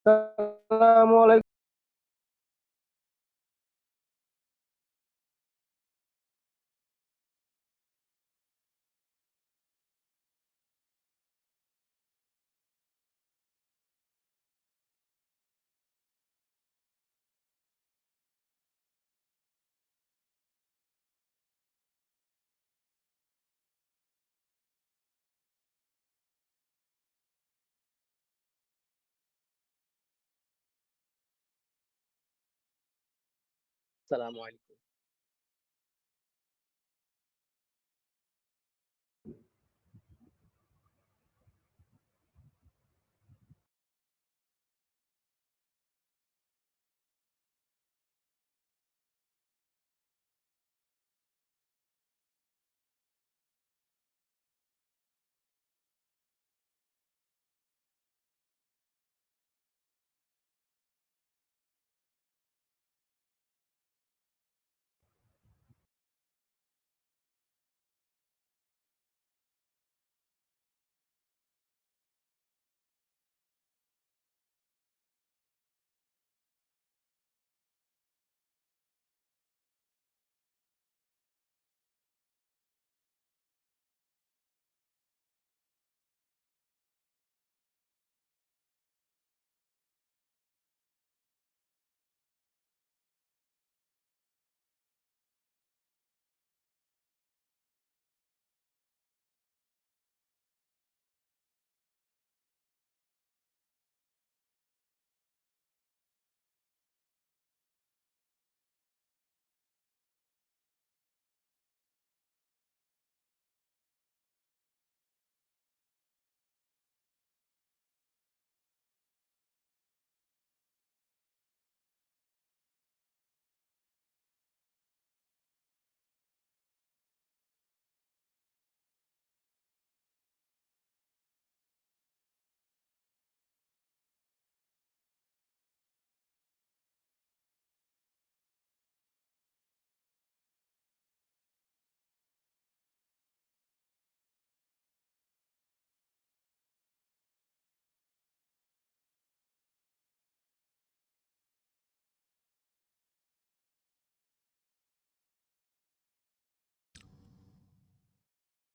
আসসালামু আলাইকুম। আসসালামু আলাইকুম।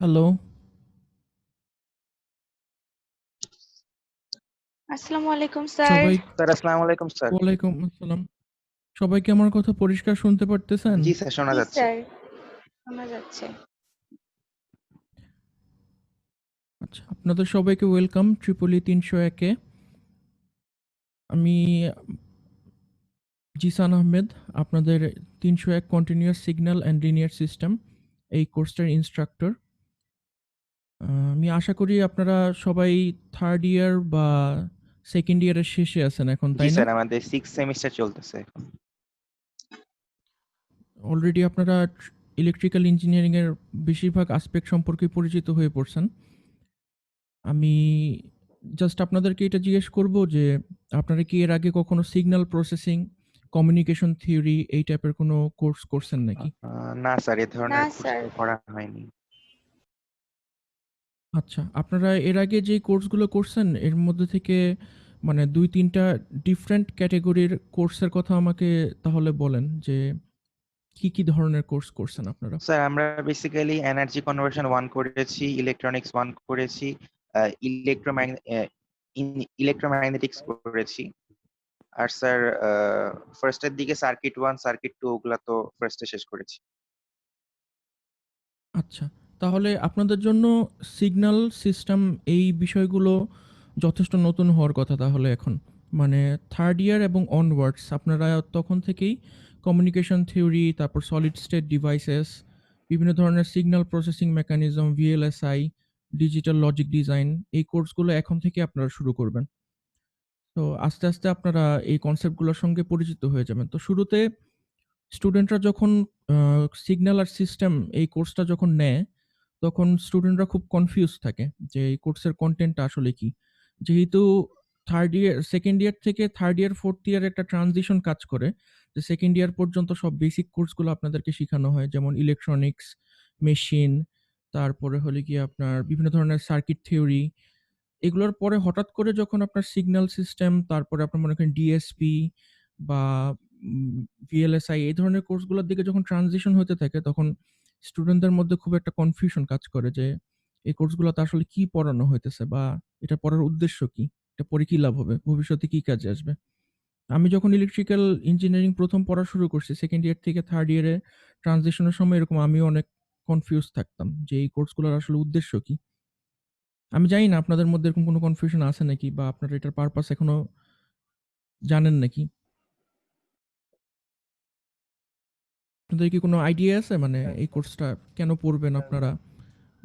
হ্যালো। আসসালামু আলাইকুম স্যার। সবাই স্যার আসসালামু আলাইকুম স্যার। ওয়ালাইকুম আসসালাম। সবাই কি আমার কথা পরিষ্কার শুনতে পারতেছেন? জি স্যার, শোনা জি যাচ্ছে। স্যার, শোনা যাচ্ছে। আচ্ছা, আপনাদের সবাইকে ওয়েলকাম ট্রিপলি ৩০১ এ। আমি জিসান আহমেদ, আপনাদের ৩০১ continuous signal and linear system এই কোর্সটার ইনস্ট্রাক্টর। আমি আশা করি আপনারা সবাই 3rd ইয়ার বা 2nd ইয়ারের শেষে আছেন এখন, জি তাই না? স্যার, আমাদের 6th সেমিস্টার চলতেছে এখন। অলরেডি আপনারা ইলেকট্রিক্যাল ইঞ্জিনিয়ারিং এর বেশিরভাগ আসপেক্ট সম্পর্কে পরিচিত হয়ে পড়ছেন। আমি জাস্ট আপনাদেরকে এটা জিজ্ঞেস করব যে আপনারা কি এর আগে কখনো সিগন্যাল প্রসেসিং, কমিউনিকেশন থিওরি এই টাইপের কোনো কোর্স করছেন নাকি? না স্যার, এ না ধরনের কোর্স স্যার। তো করা হয়নি। আচ্ছা, আপনারা এর আগে যে কোর্সগুলো করছেন এর মধ্যে থেকে মানে ২-৩টা ডিফারেন্ট ক্যাটেগরির কোর্সের কথা আমাকে তাহলে বলেন যে কি ধরনের কোর্স করছেন আপনারা? স্যার আমরা বেসিক্যালি এনার্জি কনভার্সন 1 করেছি, ইলেকট্রনিক্স 1 করেছি, ইলেকট্রোম্যাগনেটিক্স করেছি। আর স্যার ফার্স্টের দিকে সার্কিট 1 সার্কিট 2 ওগুলা তো ফার্স্টে শেষ করেছি। আচ্ছা, তাহলে আপনাদের জন্য সিগন্যাল সিস্টেম এই বিষয়গুলো যথেষ্ট নতুন হওয়ার কথা তাহলে এখন। মানে 3rd ইয়ার এবং অনওয়ার্ডস আপনারা তখন থেকেই কমিউনিকেশন থিওরি, তারপর সলিড স্টেট ডিভাইসেস, বিভিন্ন ধরনের signal processing mechanism, VLSI, digital logic design, এই কোর্সগুলো এখন থেকে আপনারা শুরু করবেন। তো আস্তে, আস্তে আপনারা এই কনসেপ্টগুলোর সঙ্গে পরিচিত হয়ে যাবেন। তো শুরুতে স্টুডেন্টরা যখন আ সিগন্যাল আর সিস্টেম এই কোর্সটা যখন নেয়, তখন স্টুডেন্টরা খুব কনফিউজ থাকে যে এই কোর্সের কনটেন্টটা আসলে কি? যেহেতু 3rd ইয়ার 2nd ইয়ার থেকে 3rd ইয়ার 4th ইয়ার একটা ট্রানজিশন কাজ করে। যে 2nd ইয়ার পর্যন্ত সব বেসিক কোর্সগুলো আপনাদেরকে শিখানো হয়। যেমন ইলেকট্রনিক্স, মেশিন, তারপরে হলো গিয়ে আপনার বিভিন্ন ধরনের সার্কিট থিওরি। এগুলোর পরে হঠাৎ করে যখন আপনার সিগন্যাল সিস্টেম, তারপরে আপনার মনে করেন ডিএসপি বা উম VLSI এই ধরনের কোর্সগুলোর দিকে যখন ট্রানজিশন হতে থাকে, তখন স্টুডেন্টদের মধ্যে খুব একটা কনফিউশন কাজ করে যে, এই কোর্সগুলোতে আসলে কি পড়ানো হইতেছে বা এটা পড়ার উদ্দেশ্য কি? এটা পড়ে কি লাভ হবে? ভবিষ্যতে কি কাজে আসবে? আমি যখন ইলেকট্রিক্যাল ইঞ্জিনিয়ারিং ১ম পড়া শুরু করছি, 2nd ইয়ার থেকে 3rd ইয়ারে ট্রানজিশনের সময় এরকম আমিও অনেক কনফিউজ থাকতাম যে, এই কোর্সগুলোর আসলে উদ্দেশ্য কি? আমি জানি না আপনাদের মধ্যে এরকম কোনো কনফিউশন আছে নাকি বা আপনারা এটার পারপাস এখনো জানেন নাকি? আপনাদের কি কোনো আইডিয়া আছে? মানে এই কোর্সটা কেন পড়বেন আপনারা?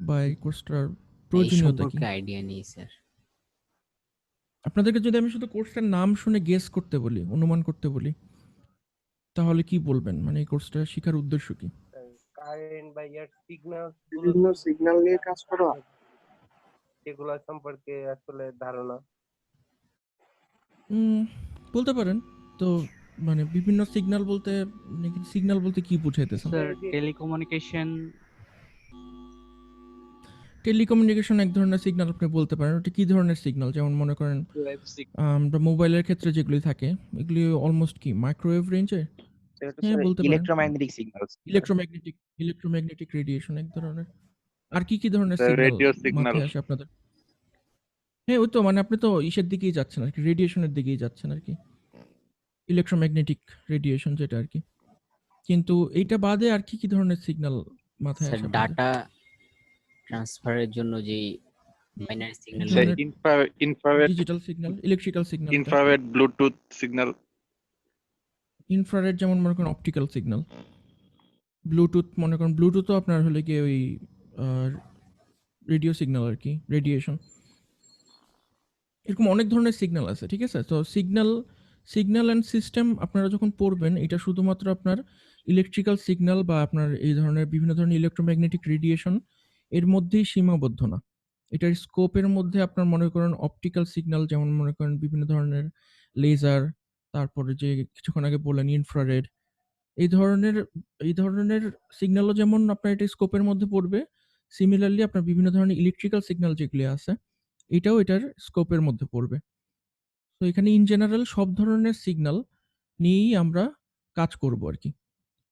বা এই কোর্সটার এই প্রয়োজনীয়তা কি? সম্পর্কে আইডিয়া নেই স্যার। আপনাদেরকে যদি আমি শুধু কোর্সটার নাম শুনে গেস করতে বলি, অনুমান করতে বলি, তাহলে কি বলবেন? মানে এই কোর্সটা শিখার উদ্দেশ্য কি? কারেন্ট বা ইয়ার সিগন্যাল বিভিন্ন সিগন্যাল নিয়ে কাজ করা। সেগুলো সম্পর্কে আসলে ধারণা। উম বলতে পারেন। তো মানে বিভিন্ন সিগন্যাল বলতে কি বুঝাইতেছেন? স্যার টেলিকমিউনিকেশন টেলিকমিউনিকেশন এক ধরনের সিগন্যাল আপনি বলতে পারেন। ওটা কি ধরনের সিগন্যাল? যেমন মনে করেন আমরা মোবাইলের ক্ষেত্রে যেগুলি থাকে, এগুলি অলমোস্ট কি মাইক্রোওয়েভ রেঞ্জে? এটা তো হ্যাঁ, স্যার বলতে পারেন। Electromagnetic signals. ইলেক্ট্রোম্যাগনেটিক রেডিয়েশন এক ধরনের। আর কি ধরনের স্যার সিগন্যাল রেডিও সিগন্যাল। মাথায় আসে আপনাদের? হ্যাঁ, ওই তো মানে আপনি তো ইসের দিকেই যাচ্ছেন আরকি, রেডিয়েশনের দিকেই যাচ্ছেন আরকি। ইলেক্ট্রোম্যাগনেটিক রেডিয়েশন যেটা আরকি। কিন্তু এইটা বাদে আর কি ধরনের সিগন্যাল মাথায় স্যার আসে আপনাদের? ডাটা ট্রান্সফারের জন্য যেই বাইনারি সিগন্যাল স্যার ধরনের ইনফ্রারেড ডিজিটাল সিগন্যাল, ইলেকট্রিক্যাল সিগন্যালটা। Infrared bluetooth signal. ইনফ্রারেড যেমন মনে করেন অপটিক্যাল সিগন্যাল। ব্লুটুথ মনে করেন ব্লুটুথও আপনার হলো গিয়ে ওই আ রেডিও সিগন্যাল আরকি, রেডিয়েশন। এরকম অনেক ধরনের সিগন্যাল আছে। ঠিক আছে? তো সিগন্যাল অ্যান্ড সিস্টেম আপনারা যখন পড়বেন, এটা শুধুমাত্র আপনার ইলেকট্রিক্যাল সিগন্যাল বা আপনার এই ধরনের বিভিন্ন ধরনের ইলেক্ট্রোম্যাগনেটিক রেডিয়েশন এর মধ্যেই সীমাবদ্ধ না। এটার স্কোপের মধ্যে আপনার মনে করেন অপটিক্যাল সিগন্যাল, যেমন মনে করেন বিভিন্ন ধরনের লেজার, তারপরে যে কিছুক্ষণ আগে বললেন ইনফ্রারেড। এই ধরনের এই ধরনের সিগন্যালও যেমন আপনার এটা স্কোপের মধ্যে পড়বে, সিমিলারলি আপনার বিভিন্ন ধরনের ইলেকট্রিক্যাল সিগন্যাল যেগুলি আছে, এটাও এটার স্কোপের মধ্যে পড়বে। তো এখানে ইন জেনারেল সব ধরনের সিগন্যাল নিয়েই আমরা কাজ করব আরকি।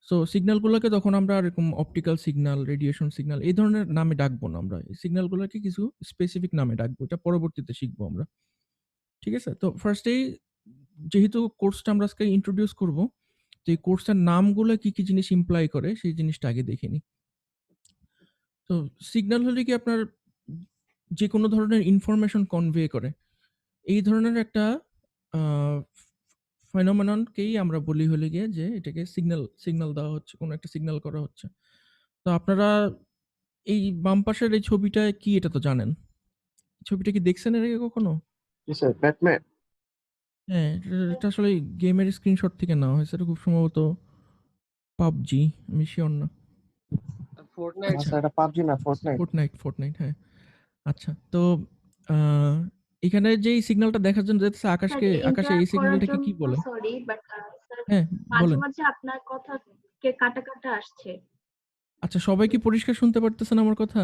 সো সিগন্যালগুলোকে তখন আমরা এরকম অপটিক্যাল সিগন্যাল, রেডিয়েশন সিগন্যাল এই ধরনের নামে ডাকবো না আমরা। এই সিগন্যালগুলোকে কিছু স্পেসিফিক নামে ডাকবো। এটা পরবর্তীতে শিখবো আমরা। ঠিক আছে? তো ফার্স্ট এই যেহেতু কোর্সটা আমরা আজকে ইন্ট্রোডিউস করব, তো এই কোর্সটার নামগুলো কি জিনিস ইমপ্লাই করে সেই জিনিসটা আগে দেখে নিই। তো সিগন্যাল হলে কি আপনার যেকোনো ধরনের ইনফরমেশন কনভে করে। এই ধরনের একটা আ ফেনোমেননকেই আমরা বলি হলো গিয়ে যে এটাকে সিগন্যাল দেওয়া হচ্ছে, কোনো একটা সিগন্যাল করা হচ্ছে। তো আপনারা এই বাম পাশের এই ছবিটায় কি এটা তো জানেন। ছবিটা কি দেখছেন এর আগে কখনো? জি স্যার, ব্যাটম্যান। হ্যাঁ, এটা আসলে গেমের স্ক্রিনশট থেকে নেওয়া হয়েছে। এটা খুব সম্ভবত PUBG, আমি সিউর না। ফোর্টনাইট। আচ্ছা, স্যার এটা পাবজি না, ফর্টনাইট। ফোর্টনাইট হ্যাঁ। আচ্ছা, তো আ এখানে যেই সিগন্যালটা দেখার জন্য যেতেছে স্যার আকাশে এই ইন্টারাপ্ট করার সিগন্যালটাকে জন্য কি বলে? সরি বাট স্যার হ্যাঁ, মাঝে বলেন। মাঝে আপনার কথা কাটা আসছে। আচ্ছা, সবাই কি পরিষ্কার শুনতে পারতেছেন আমার কথা?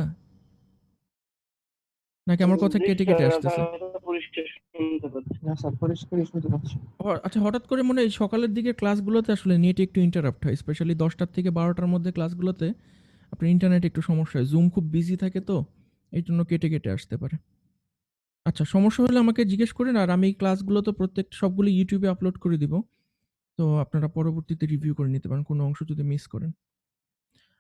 নাকি আমার কথা কেটে আসতেছে? পরিষ্কার শুনতে পাচ্ছি না স্যার, পরিষ্কারই শুনতে পাচ্ছি। আচ্ছা, হঠাৎ করে মনে হয় সকালের দিকে ক্লাসগুলোতে আসলে নেট একটু ইন্টারাপ্ট হয়। স্পেশালি ১০টা থেকে ১২টার মধ্যে ক্লাসগুলোতে আপনার ইন্টারনেট একটু সমস্যা হয়। Zoom খুব বিজি থাকে তো, এইজন্য কেটে আসতে পারে। আচ্ছা, সমস্যা হলে আমাকে জিজ্ঞেস করেন আর আমি এই ক্লাসগুলো তো সবগুলো YouTube এ আপলোড করে দিব। তো আপনারা পরবর্তীতে রিভিউ করে নিতে পারেন কোনো অংশ যদি মিস করেন।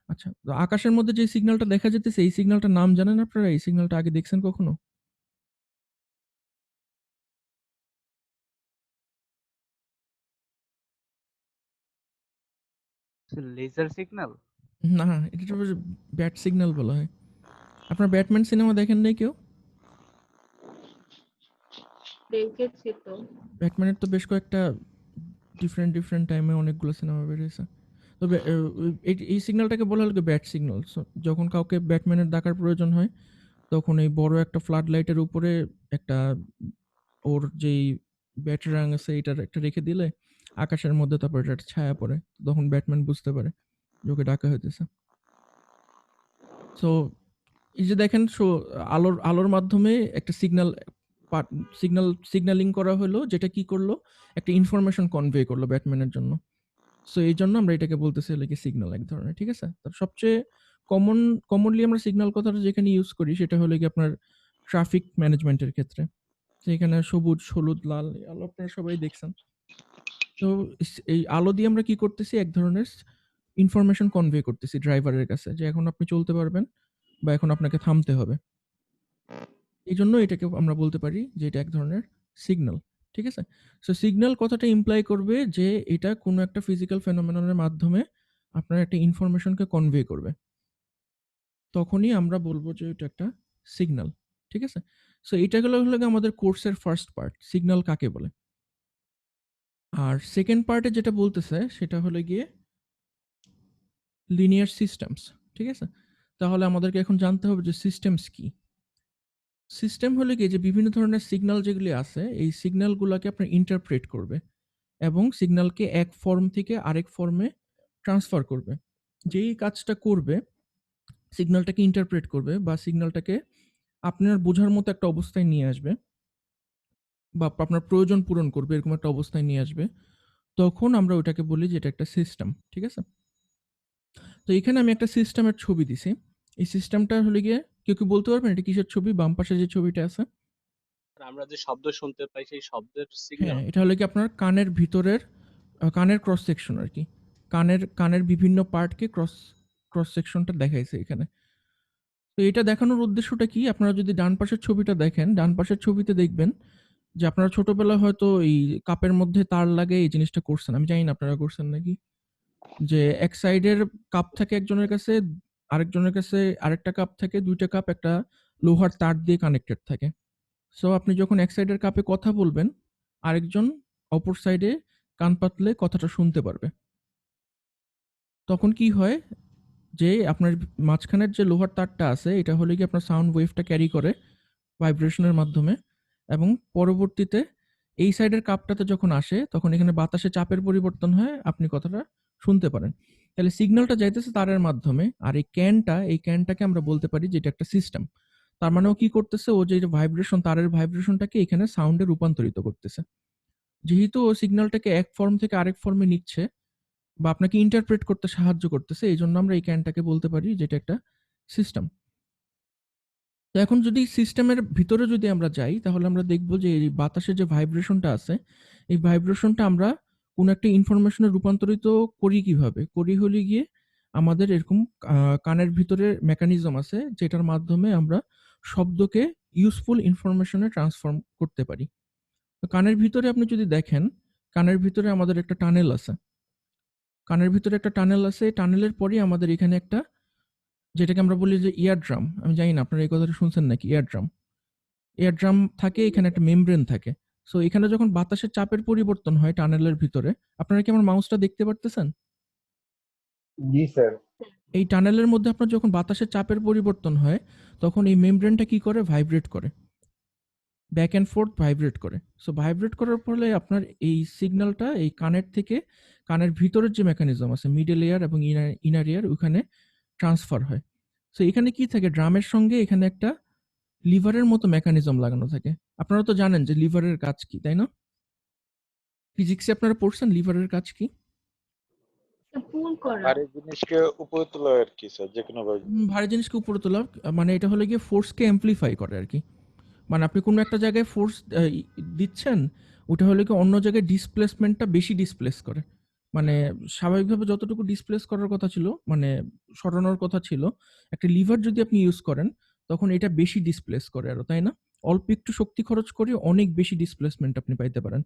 আচ্ছা, তো আকাশের মধ্যে যে সিগন্যালটা দেখা যেতেছে এই সিগন্যালটার নাম জানেন আপনারা? এই সিগন্যালটা আগে দেখছেন কখনো? Laser signal? না, এটা ব্যাট সিগন্যাল বলা হয়। আপনার ব্যাটম্যান সিনেমা দেখেন নাই কেউ? দেখেছি তো। ব্যাটম্যানের তো বেশ কয়েকটা ডিফারেন্ট টাইমে অনেকগুলো সিনেমা বের হয়েছে। তবে এই সিগন্যালটাকে বলা হলো ব্যাট সিগন্যাল। সো যখন কাউকে ব্যাটম্যানের ডাকার প্রয়োজন হয়, তখন এই বড় একটা ফ্লাড লাইটের উপরে একটা ওর যেই ব্যাটারাং আছে এটার একটা রেখে দিলে আকাশের মধ্যে তারপর এটা একটা ছায়া পড়ে। তখন ব্যাটম্যান বুঝতে পারে যে ওকে ডাকা হইতেছে। সো এই যে দেখেন, আলোর মাধ্যমে একটা সিগন্যালিং করা হলো, যেটা কি করলো, একটা ইনফরমেশন কনভে করলো ব্যাটম্যানের জন্য। সো এই জন্য আমরা এটাকে বলতেছি হলো গিয়ে সিগন্যাল এক ধরনের, ঠিক আছে? তার সবচেয়ে কমনলি আমরা সিগন্যাল কথাটা যেখানে ইউজ করি সেটা হলো গিয়ে আপনার ট্রাফিক ম্যানেজমেন্টের ক্ষেত্রে। যেখানে সবুজ, হলুদ, লাল আলো আপনারা সবাই দেখছেন। তো এই আলো দিয়ে আমরা কি করতেছি, এক ধরনের ইনফরমেশন কনভে করতেছি ড্রাইভারের কাছে যে এখন আপনি চলতে পারবেন বা এখন আপনাকে থামতে হবে। এইজন্য এটাকে আমরা বলতে পারি যে এটা এক ধরনের সিগন্যাল, ঠিক আছে? সো সিগন্যাল কথাটা ইমপ্লাই করবে যে এটা কোনো একটা ফিজিক্যাল ফেনোমেননের মাধ্যমে আপনার একটা ইনফরমেশনকে কনভে করবে। তখনই আমরা বলবো যে এটা একটা সিগন্যাল, ঠিক আছে? সো এটা হলো গিয়ে আমাদের কোর্সের ফার্স্ট পার্ট, সিগন্যাল কাকে বলে। আর সেকেন্ড পার্টে যেটা বলতেছে সেটা হলো গিয়ে লিনিয়ার সিস্টেমস, ঠিক আছে? তাহলে আমাদেরকে এখন জানতে হবে যে সিস্টেমস কি। সিস্টেম হলো গিয়ে যে বিভিন্ন ধরনের সিগন্যাল যেগুলি আছে, এই সিগন্যালগুলোকে আপনার ইন্টারপ্রেট করবে এবং সিগন্যালকে এক ফর্ম থেকে আরেক ফর্মে ট্রান্সফার করবে। যেই কাজটা করবে, সিগন্যালটাকে ইন্টারপ্রেট করবে বা সিগন্যালটাকে আপনার বোঝার মতো একটা অবস্থায় নিয়ে আসবে বা আপনার প্রয়োজন পূরণ করবে এরকম একটা অবস্থায় নিয়ে আসবে, তখন আমরা ওটাকে বলি যে এটা একটা সিস্টেম, ঠিক আছে? তো এখানে আমি একটা সিস্টেমের ছবি দিছি। এই সিস্টেমটা হলো গিয়ে কেউ কি বলতে পারবেন এটা কিসের ছবি? বাম পাশে যে ছবিটা আছে, আমরা যে শব্দ শুনতে পাই সেই শব্দের হ্যাঁ, সিগন্যাল। এটা হলো কি আপনার কানের ভিতরের কানের ক্রস সেকশন আরকি। কানের বিভিন্ন পার্টকে ক্রস সেকশনটা দেখাইছে এখানে। তো এটা দেখানোর উদ্দেশ্যটা কি? আপনারা যদি ডান পাশের ছবিটা দেখেন, ডান পাশের ছবিতে দেখবেন যে আপনারা ছোটবেলায় হয়তো এই কাপের মধ্যে তার লাগিয়ে এই জিনিসটা করছেন। আমি জানি না আপনারা করছেন নাকি? যে এক সাইডের কাপ থাকে একজনের কাছে, আরেকজনের কাছে আরেকটা কাপ থাকে, ২ টা কাপ একটা লোহার তার দিয়ে কানেক্টেড থাকে। সো আপনি যখন এক সাইডের কাপে কথা বলবেন, আরেকজন অপর সাইডে কান পাতলে কথাটা শুনতে পারবে। তখন কি হয় যে আপনার মাঝখানের যে লোহার তারটা আছে এটা হলো গিয়ে আপনার সাউন্ড ওয়েভটা ক্যারি করে ভাইব্রেশনের মাধ্যমে এবং পরবর্তীতে এই সাইডের কাপটাতে যখন আসে তখন এখানে বাতাসে চাপের পরিবর্তন হয়, আপনি কথাটা শুনতে পারেন। তাহলে সিগন্যালটা যাইতেছে তারের মাধ্যমে, আর এই ক্যানটাকে আমরা বলতে পারি যে এটা একটা সিস্টেম। তার মানে ও কি করতেছে, ও যে ভাইব্রেশন, তারের ভাইব্রেশনটাকে এখানে সাউন্ডে রূপান্তরিত করতেছে। যেহেতু ও সিগন্যালটাকে এক ফর্ম থেকে আরেক ফর্মে নিচ্ছে বা আপনাকে ইন্টারপ্রেট করতে সাহায্য করতেছে, এইজন্য আমরা এই ক্যানটাকে বলতে পারি যে এটা একটা সিস্টেম। তো এখন যদি সিস্টেমের ভিতরে যদি আমরা যাই তাহলে আমরা দেখব যে এই বাতাসে যে ভাইব্রেশনটা আছে, এই ভাইব্রেশনটা আমরা কোনো একটা ইনফরমেশনে রূপান্তরিত করি কিভাবে? করি হলো গিয়ে আমাদের এরকম কানের ভিতরে মেকানিজম আছে যেটার মাধ্যমে আমরা শব্দকে ইউজফুল ইনফরমেশনে ট্রান্সফর্ম করতে পারি। তো কানের ভিতরে আপনি যদি দেখেন, কানের ভিতরে আমাদের একটা টানেল আছে। কানের ভিতরে একটা টানেল আছে, টানেলের পরেই আমাদের এখানে একটা, যেটাকে আমরা বলি যে ইয়ার ড্রাম। আমি জানি না আপনারা এই কথাটা শুনছেন নাকি, ইয়ার ড্রাম। এয়ার ড্রাম থাকে, এখানে একটা মেমব্রেন থাকে। সো এখানে যখন বাতাসের চাপের পরিবর্তন হয় টানেলের ভিতরে, আপনারা কি আমার মাউসটা দেখতে পারতেছেন? জি স্যার। এই টানেলের মধ্যে আপনার যখন বাতাসের চাপের পরিবর্তন হয়, তখন এই মেমব্রেনটা কি করে? ভাইব্রেট করে। ব্যাক অ্যান্ড ফোর্থ ভাইব্রেট করে। সো ভাইব্রেট করার ফলে আপনার এই সিগন্যালটা এই কানের থেকে কানের ভিতরের যে মেকানিজম আছে, মিডল এয়ার এবং ইনার এয়ার, ওখানে ট্রান্সফার হয়। সো এখানে কি থাকে? ড্রামের সঙ্গে এখানে একটা লিভারের মতো মেকানিজম লাগানো থাকে। আপনারা তো জানেন যে লিভারের কাজ কি, তাই না? ফিজিক্সে আপনারা পড়ছেন লিভারের কাজ কি? পুল করা। ভারী জিনিসকে উপরে তোলা আর কি স্যার, যে কোনো ভাবে। ভারী জিনিসকে উপরে তোলা, মানে এটা হলো গিয়ে ফোর্সকে অ্যামপ্লিফাই করে আরকি। মানে আপনি কোনো একটা জায়গায় ফোর্স দিচ্ছেন, ওটা হলো গিয়ে অন্য জায়গায় ডিসপ্লেসমেন্টটা বেশি ডিসপ্লেস করে। মানে স্বাভাবিকভাবে যতটুকু ডিসপ্লেস করার কথা ছিল, মানে সরানোর কথা ছিল, একটা লিভার যদি আপনি ইউজ করেন, তখন এটা বেশি ডিসপ্লেস করে আরো, তাই না? অল্প একটু শক্তি খরচ করে অনেক বেশি ডিসপ্লেসমেন্ট আপনি পাইতে পারেন।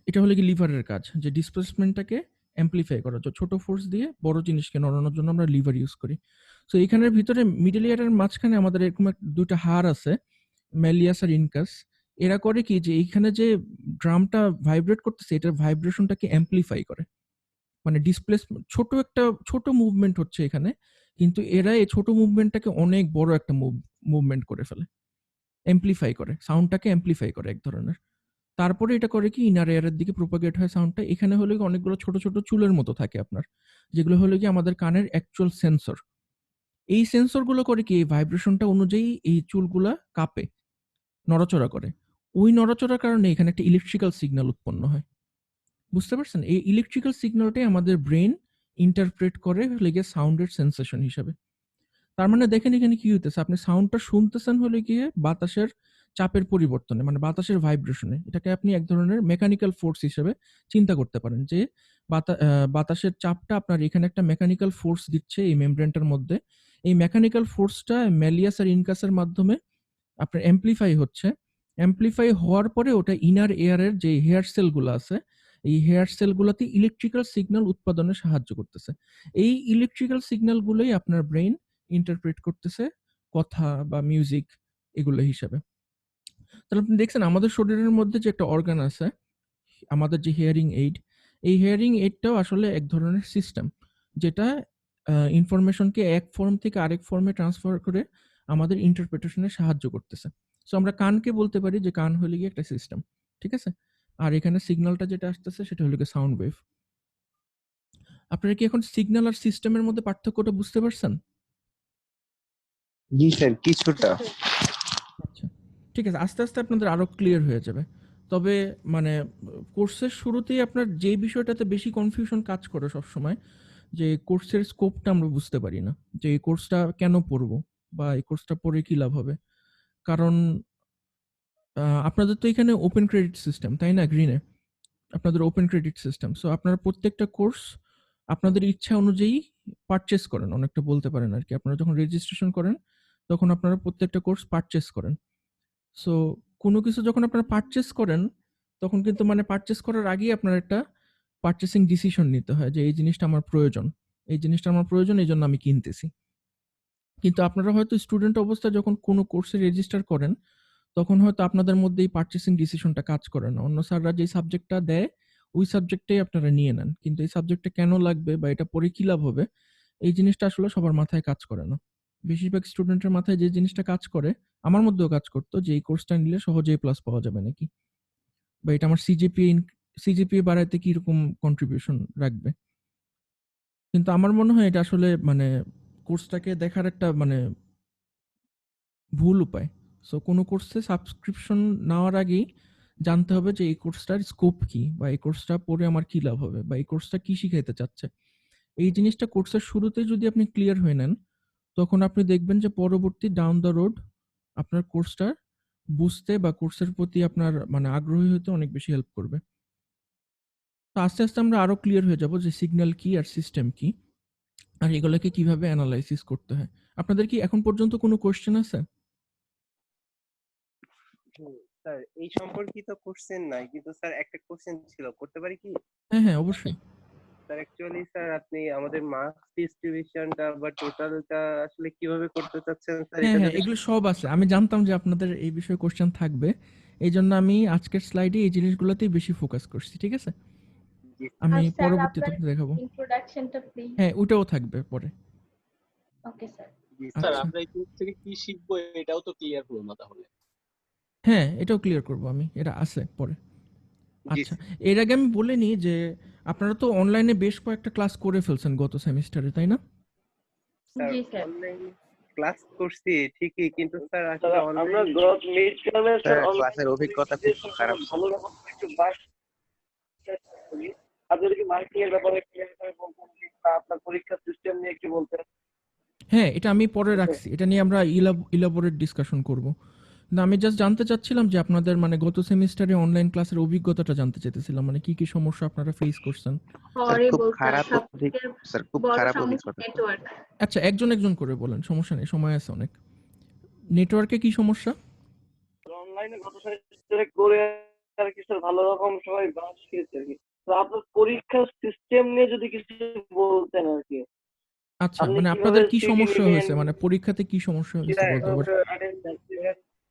এটা হলো গিয়ে লিভারের কাজ, যে ডিসপ্লেসমেন্টটাকে অ্যাম্প্লিফাই করা। ছোট ফোর্স দিয়ে বড় জিনিসকে নড়ানোর জন্য আমরা লিভার ইউজ করি। সো এখানের ভিতরে মিডল ইয়ারের মাঝখানে আমাদের এরকম দুইটা হাড় আছে, ম্যালিয়াস আর ইনকাস। এরা করে কি যে এইখানে যে ড্রামটা ভাইব্রেট করতেছে এটার ভাইব্রেশনটাকে অ্যাম্প্লিফাই করে, মানে ছোট মুভমেন্ট হচ্ছে এখানে, কিন্তু এরা এই ছোট মুভমেন্টটাকে অনেক বড় একটা মুভমেন্ট করে ফেলে, অ্যাম্প্লিফাই করে, সাউন্ডটাকে অ্যাম্প্লিফাই করে এক ধরনের। তারপরে এটা করে কি ইনার এয়ারের দিকে প্রোপাগেট হয় সাউন্ডটা। এখানে হলো কি অনেকগুলো ছোট ছোট চুলের মতো থাকে আপনার, যেগুলো হলো কি আমাদের কানের অ্যাকচুয়াল সেন্সর। এই সেন্সরগুলো করে কি এই ভাইব্রেশনটা অনুযায়ী এই চুলগুলা কাঁপে, নড়াচড়া করে। ওই নড়াচড়ার কারণে এখানে একটা ইলেকট্রিক্যাল সিগন্যাল উৎপন্ন হয়। বুঝতে পারছেন? এই ইলেকট্রিক্যাল সিগন্যালটাই আমাদের ব্রেন ইন্টারপ্রেট করে লেগে সাউন্ডের সেন্সেশন হিসাবে। তার মানে দেখেন এখানে কি হইতেছে, আপনি সাউন্ডটা শুনতেছেন হলে গিয়ে বাতাসের চাপের পরিবর্তনে, মানে বাতাসের ভাইব্রেশনে। এটাকে আপনি এক ধরনের মেকানিক্যাল ফোর্স হিসেবে চিন্তা করতে পারেন যে বাতাসের চাপটা আপনার এখানে একটা মেকানিক্যাল ফোর্স দিচ্ছে এই মেমব্রেনটার মধ্যে। এই মেকানিক্যাল ফোর্সটা ম্যালিয়াস আর ইনকাসের মাধ্যমে আপনার অ্যাম্প্লিফাই হচ্ছে। অ্যাম্প্লিফাই হওয়ার পরে ওটা ইনার এয়ারের যে হেয়ার সেলগুলো আছে, এই হেয়ার সেলগুলোতে ইলেকট্রিক্যাল সিগন্যাল উৎপাদনে সাহায্য করতেছে। এই ইলেকট্রিক্যাল সিগন্যালগুলোই আপনার ব্রেন ইন্টারপ্রেট করতেছে কথা বা মিউজিক এগুলো হিসাবে। তাহলে আপনি দেখছেন আমাদের শরীরের মধ্যে যে একটা অর্গান আছে, আমাদের যে হিয়ারিং এইড, এই হিয়ারিং এইডটাও আসলে এক ধরনের সিস্টেম, যেটা ইনফরমেশনকে এক ফর্ম থেকে আরেক ফর্মে ট্রান্সফার করে আমাদের ইন্টারপ্রিটেশনে সাহায্য করতেছে। সো আমরা কানকে বলতে পারি যে কান হলে গিয়ে একটা সিস্টেম, ঠিক আছে? আর এখানে সিগন্যালটা যেটা আসতেছে সেটা হলো গিয়ে সাউন্ড ওয়েভ। আপনারা কি এখন সিগন্যাল আর সিস্টেমের মধ্যে পার্থক্যটা বুঝতে পারছেন? জি স্যার, কিছুটা। আচ্ছা, ঠিক আছে, আস্তে আস্তে আপনাদের আরো ক্লিয়ার হয়ে যাবে। তবে মানে কোর্সের শুরুতেই আপনার যে বিষয়টাতে বেশি কনফিউশন কাজ করে সবসময়, যে কোর্সের স্কোপটা আমরা বুঝতে পারি না, যে এই কোর্সটা কেন পড়বো বা এই কোর্সটা পড়ে কি লাভ হবে। কারণ আপনাদের তো এখানে ওপেন ক্রেডিট সিস্টেম, তাই না? গ্রিনে আপনাদের ওপেন ক্রেডিট সিস্টেম। সো আপনারা প্রত্যেকটা কোর্স আপনাদের ইচ্ছা অনুযায়ী পারচেস করেন, অনেকটা বলতে পারেন আর কি। আপনারা যখন রেজিস্ট্রেশন করেন তখন আপনারা প্রত্যেকটা কোর্স পারচেস করেন। সো কোনো কিছু যখন আপনারা পারচেস করেন তখন কিন্তু মানে পারচেস করার আগেই আপনার একটা পারচেসিং ডিসিশন নিতে হয় যে এই জিনিসটা আমার প্রয়োজন, এই জিনিসটা আমার প্রয়োজন, এই জন্য আমি কিনতেছি। কিন্তু আপনারা হয়তো স্টুডেন্ট অবস্থায় যখন কোনো কোর্সে রেজিস্টার করেন তখন হয়তো আপনাদের মধ্যে এই পারচেসিং ডিসিশনটা কাজ করে না। অন্য স্যাররা যে সাবজেক্টটা দেয় ওই সাবজেক্টটাই আপনারা নিয়ে নেন, কিন্তু এই সাবজেক্টটা কেন লাগবে বা এটা পড়ে কি লাভ হবে এই জিনিসটা আসলে সবার মাথায় কাজ করে না। বেশিরভাগ স্টুডেন্টের মাথায় যে জিনিসটা কাজ করে, আমার মধ্যেও কাজ করতো, যে এই কোর্সটা নিলে সহজেই প্লাস পাওয়া যাবে নাকি, বা এটা আমার সিজিপিএ বাড়াইতে কি রকম কন্ট্রিবিউশন রাখবে। কিন্তু আমার মনে হয় এটা আসলে মানে কোর্সটাকে দেখার একটা মানে ভুল উপায়। সো কোনো কোর্সে সাবস্ক্রিপশন নেওয়ার আগেই জানতে হবে যে এই কোর্সটার স্কোপ কি, বা এই কোর্সটা পড়ে আমার কি লাভ হবে, বা এই কোর্সটা কি শিখাইতে চাচ্ছে। এই জিনিসটা কোর্সের শুরুতে যদি আপনি ক্লিয়ার হয়ে নেন তখন আপনি দেখবেন যে পরবর্তী ডাউন দ্য রোড আপনার কোর্সটা বুঝতে বা কোর্সের প্রতি আপনার মানে আগ্রহী হতে অনেক বেশি হেল্প করবে। তো আস্তে আস্তে আমরা আরো ক্লিয়ার হয়ে যাব যে সিগন্যাল কি আর সিস্টেম কি, আর এগুলোকে কিভাবে অ্যানালাইসিস করতে হয়। আপনাদের কি এখন পর্যন্ত কোনো কোশ্চেন আছে? স্যার এই সম্পর্কিত কোশ্চেন নাই, কিন্তু স্যার একটা কোশ্চেন ছিল, করতে পারি কি? হ্যাঁ হ্যাঁ অবশ্যই। স্যার অ্যাকচুয়ালি স্যার আপনি আমাদের মার্কস ডিস্ট্রিবিউশনটা বা টোটালটা আসলে কিভাবে করতে চাচ্ছেন স্যার? হ্যাঁ এটা হ্যাঁ যদি এগুলো সব আছে, আমি জানতাম যে আপনাদের এই বিষয়ে কোশ্চেন থাকবে, এই জন্য আমি আজকের স্লাইডে এই জিনিসগুলোতেই বেশি ফোকাস করছি, ঠিক আছে? জি, আমি আর স্যার পরবর্তীতে আপনার দেখাবো। ইন্ট্রোডাকশনটা প্লিজ। হ্যাঁ ওটাও থাকবে পরে। Okay sir. জি স্যার আচ্ছা আমরা এই কোর্স থেকে কি শিখবো এটাও তো ক্লিয়ার হলো না তাহলে। হ্যাঁ এটাও ক্লিয়ার করব আমি, এটা আছে পরে। জি আচ্ছা, এর আগে আমি বলে নিই যে আপনারা তো অনলাইনে বেশ কয়েকটা ক্লাস করে ফেলছেন গত সেমিস্টারে, তাই না? স্যার জি স্যার। অনলাইন ক্লাস করছি ঠিকই, কিন্তু স্যার স্যার আসলে আমরা অনলাইন গত মিড টার্মে স্যার ক্লাসের অভিজ্ঞতা খুব খারাপ ছিল। ভালো রকম একটু বাস করি। আপনাদের কি মার্কিং এর ব্যাপারে ক্লিয়ার করে বলতেন, বা আপনার পরীক্ষার সিস্টেম নিয়ে একটু বলতেন? হ্যাঁ এটা আমি পরে রাখছি, এটা নিয়ে আমরা ইলাবোরেট ডিসকাশন করব। না আমি জাস্ট জানতে চাচ্ছিলাম যে আপনাদের মানে গত সেমিস্টারে অনলাইন ক্লাসের অভিজ্ঞতাটা জানতে চাইতেছিলাম, মানে কি কি সমস্যা আপনারা ফেস করছেন। স্যার খুব হরিবল স্যার, খারাপ সবথেকে স্যার খুব বড় খারাপ সমস্যা অভিজ্ঞতা। নেটওয়ার্ক। আচ্ছা একজন একজন করে বলেন, সমস্যা নেই, সময় আছে অনেক। নেটওয়ার্কে কি সমস্যা? অনলাইনে গত সেমিস্টারে করে আর কি স্যার ভালো রকম সবাই বাস শিখেছে আর কি। তো আপনার পরীক্ষার সিস্টেম নিয়ে যদি কিছু বলতেন আর কি। আচ্ছা, আপনি মানে কিভাবে আপনাদের কি সিটি সমস্যা নিবেন, হয়েছে? মানে পরীক্ষাতে কি সমস্যা হয়েছে বলতে পারেন?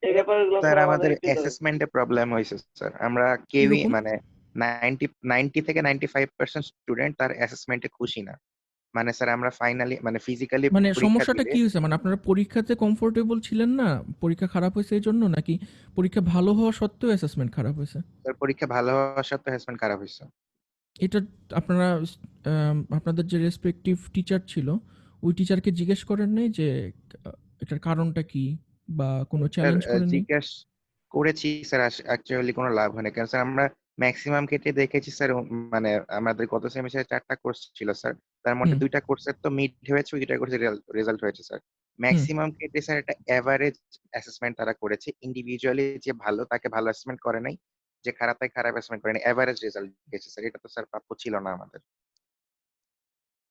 এই ব্যাপারগুলো স্যার স্যার আমাদের আমাদের একটু জানান। অ্যাসেসমেন্টে প্রবলেম হয়েছে স্যার। আমরা কেউই কিরকম? মানে 90 থেকে 95% স্টুডেন্ট তার অ্যাসেসমেন্টে খুশি না। মানে স্যার আমরা ফাইনালি মানে ফিজিক্যালি মানে পরীক্ষা সমস্যাটা দিলে কি হয়েছে? মানে আপনারা পরীক্ষাতে কমফোর্টেবল ছিলেন না? পরীক্ষা খারাপ হয়েছে এজন্য? নাকি পরীক্ষা ভালো হওয়া সত্ত্বেও অ্যাসেসমেন্ট খারাপ হয়েছে? স্যার পরীক্ষা ভালো হওয়া সত্ত্বেও অ্যাসেসমেন্ট খারাপ হয়েছে। এটা আপনারা আপনাদের যে রেসপেক্টিভ টিচার ছিল, ওই টিচারকে জিজ্ঞেস করেন নাই যে এটার কারণটা কি? বা কোনো স্যার চ্যালেঞ্জ করেননি? জিজ্ঞেস করেছি স্যার, অ্যাকচুয়ালি কোনো লাভ হয়নি। কারণ স্যার আমরা ম্যাক্সিমাম ক্ষেত্রে দেখেছি স্যার, মানে আমাদের গত সেমিস্টারে ৪ টা কোর্স ছিল স্যার। তার মধ্যে হুম, ২ টা কোর্সের তো মিড হয়েছে, ওই ২ টা কোর্সের রেজাল্ট হয়েছে স্যার। হুম। ম্যাক্সিমাম ক্ষেত্রে স্যার একটা এভারেজ অ্যাসেসমেন্ট তারা করেছে। ইন্ডিভিজুয়ালি যে ভালো তাকে ভালো অ্যাসেসমেন্ট করে নাই, যে খারাপ তাকে খারাপ অ্যাসেসমেন্ট করে নাই। এভারেজ রেজাল্ট দিয়েছে স্যার। এটা তো স্যার প্রাপ্য ছিল না আমাদের।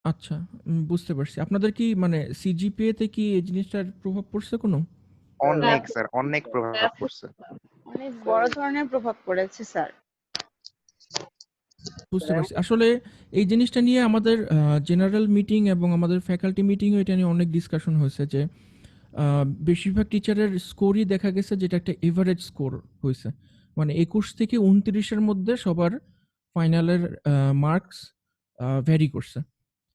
আচ্ছা, বুঝতে পারছি। আপনাদের কি মানে সিজিপিএ তে কি এই জিনিসটার প্রভাব পড়ছে কোনো? অনেক স্যার, অনেক প্রভাব পড়ছে। অনেক বড় ধরনের প্রভাব পড়েছে স্যার। বুঝতে পারছি। আসলে এই জিনিসটা নিয়ে আমাদের জেনারেল মিটিং এবং আমাদের ফ্যাকাল্টি মিটিংয়ে এটা নিয়ে অনেক ডিসকাশন হয়েছে যে বেশিরভাগ টিচারের স্কোরই দেখা গেছে যেটা একটা এভারেজ স্কোর হইছে। মানে ২১ থেকে ২৯ এর মধ্যে সবার ফাইনালের মার্কস ভ্যারি করছে।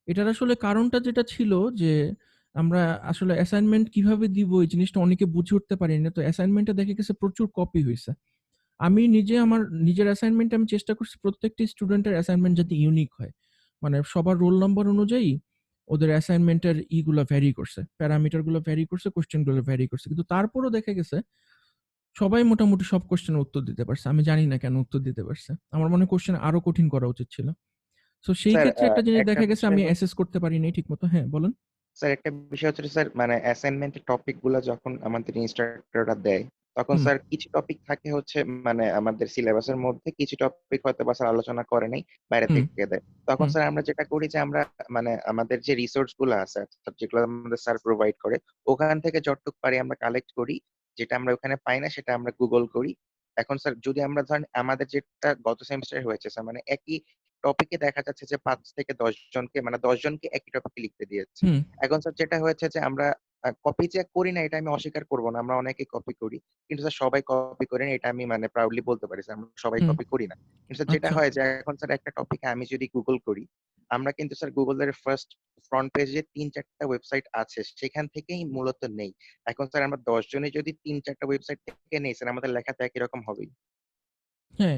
এটার আসলে কারণটা যেটা ছিল যে আমরা আসলে অ্যাসাইনমেন্ট কিভাবে দিব এই জিনিসটা অনেকে বুঝে উঠতে পারিনি। তো অ্যাসাইনমেন্টে দেখা গেছে প্রচুর কপি হইছে। আমি নিজে আমার নিজের অ্যাসাইনমেন্টে আমি চেষ্টা করছি প্রত্যেকটি স্টুডেন্টের অ্যাসাইনমেন্ট যাতে ইউনিক হয়। মানে সবার রোল নাম্বার অনুযায়ী ওদের অ্যাসাইনমেন্টের ইগুলা ভ্যারি করছে। প্যারামিটার গুলো ভ্যারি করছে, কোয়েশ্চেন গুলো ভ্যারি করছে। কিন্তু তারপরও দেখা গেছে সবাই মোটামুটি সব কোয়েশ্চেনের উত্তর দিতে পারছে। আমি জানি না কেন উত্তর দিতে পারছে। আমার মনে হয় কোয়েশ্চেন আরো কঠিন করা উচিত ছিল। সো সেই স্যার ক্ষেত্রে একটা জিনিস একটা দেখা গেছে বিষয় আমি অ্যাসেস করতে পারিনি ঠিকমতো। হ্যাঁ, বলেন। স্যার একটা বিষয় হচ্ছে স্যার, মানে অ্যাসাইনমেন্টের টপিক গুলা যখন আমাদের ইনস্ট্রাক্টররা দেয়, তখন হুম, স্যার কিছু টপিক থাকে হচ্ছে মানে আমাদের সিলেবাসের মধ্যে, কিছু টপিক হয়তো বা স্যার আলোচনা করে নাই, বাইরে হুম, থেকে দেয়। তখন হুম, স্যার আমরা যেটা করি যে আমরা মানে আমাদের যে রিসোর্স গুলো আছে অর্থাৎ যেগুলো আমাদের স্যার প্রোভাইড করে, ওখান থেকে যতটুকু পারি আমরা কালেক্ট করি। যেটা আমরা ওখানে পাই না সেটা আমরা গুগল করি। এখন স্যার যদি আমরা ধরেন আমাদের যেটা গত সেমিস্টারে হয়েছে স্যার, মানে একই টপিকে দেখা যাচ্ছে যে ৫ থেকে ১০ জনকে, মানে ১০ জনকে একই টপিকে লিখতে দিয়েছে। হুম। এখন স্যার যেটা হয়েছে যে আমরা কপি যে করি না এটা আমি অস্বীকার করব না। আমরা অনেকেই কপি করি। কিন্তু স্যার সবাই কপি করি না, এটা আমি মানে প্রাউডলি বলতে পারি স্যার আমরা সবাই হুম, কপি করি না। কিন্তু স্যার যেটা আচ্ছা। হয় যে এখন স্যার একটা টপিকে আমি যদি গুগল করি, আমরা কিন্তু স্যার গুগল এর ফার্স্ট ফ্রন্ট পেজে ৩-৪ টা ওয়েবসাইট আছে। সেখান থেকেই মূলত নেই। এখন স্যার আমরা ১০ জনই যদি ৩-৪ টা ওয়েবসাইট থেকে নেই স্যার, আমাদের লেখা তো একই রকম হবেই। হ্যাঁ,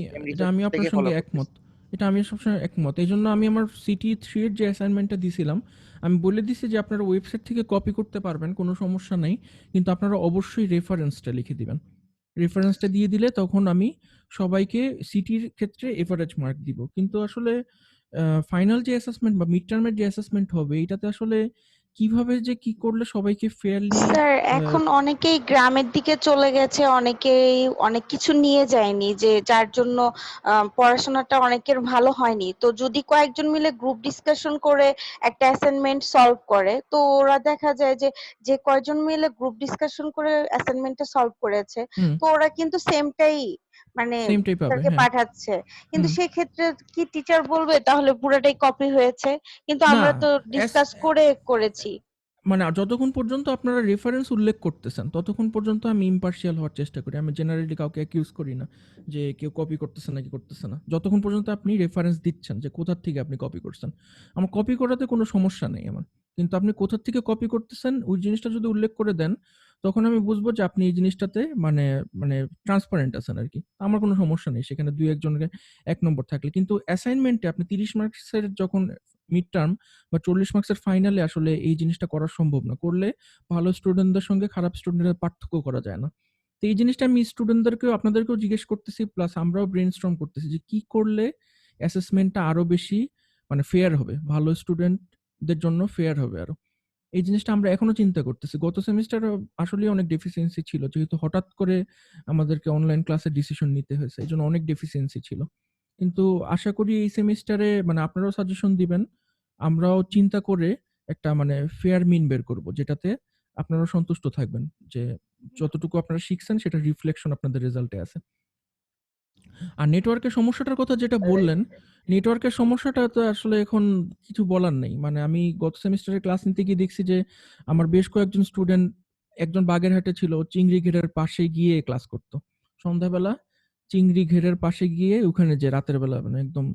সেম এটা রিসার্চ আমি আপনার থেকে সঙ্গে ফলো একমত। করতেছি। এটা আমি সবসময় একমত। এজন্য আমি আমার সিটি 3 এর যে অ্যাসাইনমেন্টটা দিছিলাম, আমি বলে দিছি যে আপনারা ওয়েবসাইট থেকে কপি করতে পারবেন, কোনো সমস্যা নাই। কিন্তু আপনারা অবশ্যই রেফারেন্সটা লিখে দিবেন। রেফারেন্সটা দিয়ে দিলে তখন আমি সবাইকে সিটির ক্ষেত্রে এভারেজ মার্ক দিব। কিন্তু আসলে ফাইনাল যে অ্যাসেসমেন্ট বা মিড টার্মের যে অ্যাসেসমেন্ট হবে, এটাতে আসলে কিভাবে যে কি করলে সবাইকে ফেয়ারলি স্যার আ এখন অনেকেই গ্রামের দিকে চলে গেছে, অনেকেই অনেক কিছু নিয়ে যায়নি, যে যার জন্য পড়াশোনাটা অনেকের ভালো হয়নি। তো যদি কয়েকজন মিলে গ্রুপ ডিসকাশন করে একটা অ্যাসাইনমেন্ট সলভ করে, তো ওরা দেখা যায় যে যে কয়জন মিলে গ্রুপ ডিসকাশন করে অ্যাসাইনমেন্টটা সলভ করেছে, হুম, তো ওরা কিন্তু সেমটাই মানে সেমটাই পাবে। টিচারকে হ্যাঁ, পাঠাচ্ছে। কিন্তু হুম। সেক্ষেত্রে কি টিচার বলবে তাহলে পুরাটাই কপি হয়েছে? কিন্তু না, আমরা তো অ্যাস ডিসকাস করে করেছি। মানে যতক্ষণ পর্যন্ত আপনারা রেফারেন্স উল্লেখ করতেছেন, ততক্ষণ পর্যন্ত আমি ইম্পার্শিয়াল হওয়ার চেষ্টা করি। আমি জেনারেলি কাউকে অ্যাকিউজ করি না যে কেউ কপি করতেছে নাকি করতেছে না। যতক্ষণ পর্যন্ত আপনি রেফারেন্স দিচ্ছেন যে কোথা থেকে আপনি কপি করছেন। আমার কপি করাতে কোনো সমস্যা নেই আমার। কিন্তু আপনি কোথা থেকে কপি করতেছেন ওই জিনিসটা যদি উল্লেখ করে দেন, তখন আমি বুঝবো যে আপনি এই জিনিসটাতে মানে মানে ট্রান্সপারেন্ট আছেন আরকি। আমার কোনো সমস্যা নেই সেখানে ২-১ জনের ১ নম্বর থাকলে। কিন্তু অ্যাসাইনমেন্টে আপনি ৩০ মার্কসের যখন মিড টার্ম বা ৪০ মার্কসের ফাইনালে আসলে এই জিনিসটা করা সম্ভব না। করলে ভালো স্টুডেন্টদের সঙ্গে খারাপ স্টুডেন্টের পার্থক্য করা যায় না। তো এই জিনিসটা আমি স্টুডেন্টদেরকেও আপনাদেরকেও জিজ্ঞেস করতেছি, প্লাস আমরাও ব্রেইনস্টর্ম করতেছি যে কি করলে অ্যাসেসমেন্টটা আরো বেশি মানে ফেয়ার হবে। ভালো স্টুডেন্টদের জন্য ফেয়ার হবে আরো। এই জিনিসটা আমরা এখনো চিন্তা করতেছি। গত সেমিস্টারে আসলেই অনেক ডেফিসিয়েন্সি ছিল। যেহেতু হঠাৎ করে আমাদেরকে অনলাইন ক্লাসে ডিসিশন নিতে হয়েছে। এজন্য অনেক ডেফিসিয়েন্সি ছিল। কিন্তু আশা করি এই সেমিস্টারে মানে আপনারাও সাজেশন দিবেন। আমরাও চিন্তা করে একটা মানে ফেয়ার মিন বের করব। যেটাতে আপনারাও সন্তুষ্ট থাকবেন যে যতটুকু আপনারা শিখছেন সেটার রিফ্লেকশন আপনাদের রেজাল্টে আছে। আর নেটওয়ার্কের সমস্যাটার কথা যেটা বললেন, নেটওয়ার্কের সমস্যাটা তো আসলে এখন কিছু বলার নেই। মানে আমি গত সেমিস্টারে ক্লাস নিতে গিয়ে দেখছি যে আমার বেশ কয়েকজন স্টুডেন্ট, একজন বাগেরহাটে ছিল, চিংড়ি ঘেরের পাশে গিয়ে ক্লাস করতো। সন্ধ্যাবেলা চিংড়ি ঘেরের পাশে গিয়ে ওখানে যে রাতের বেলা মানে একদম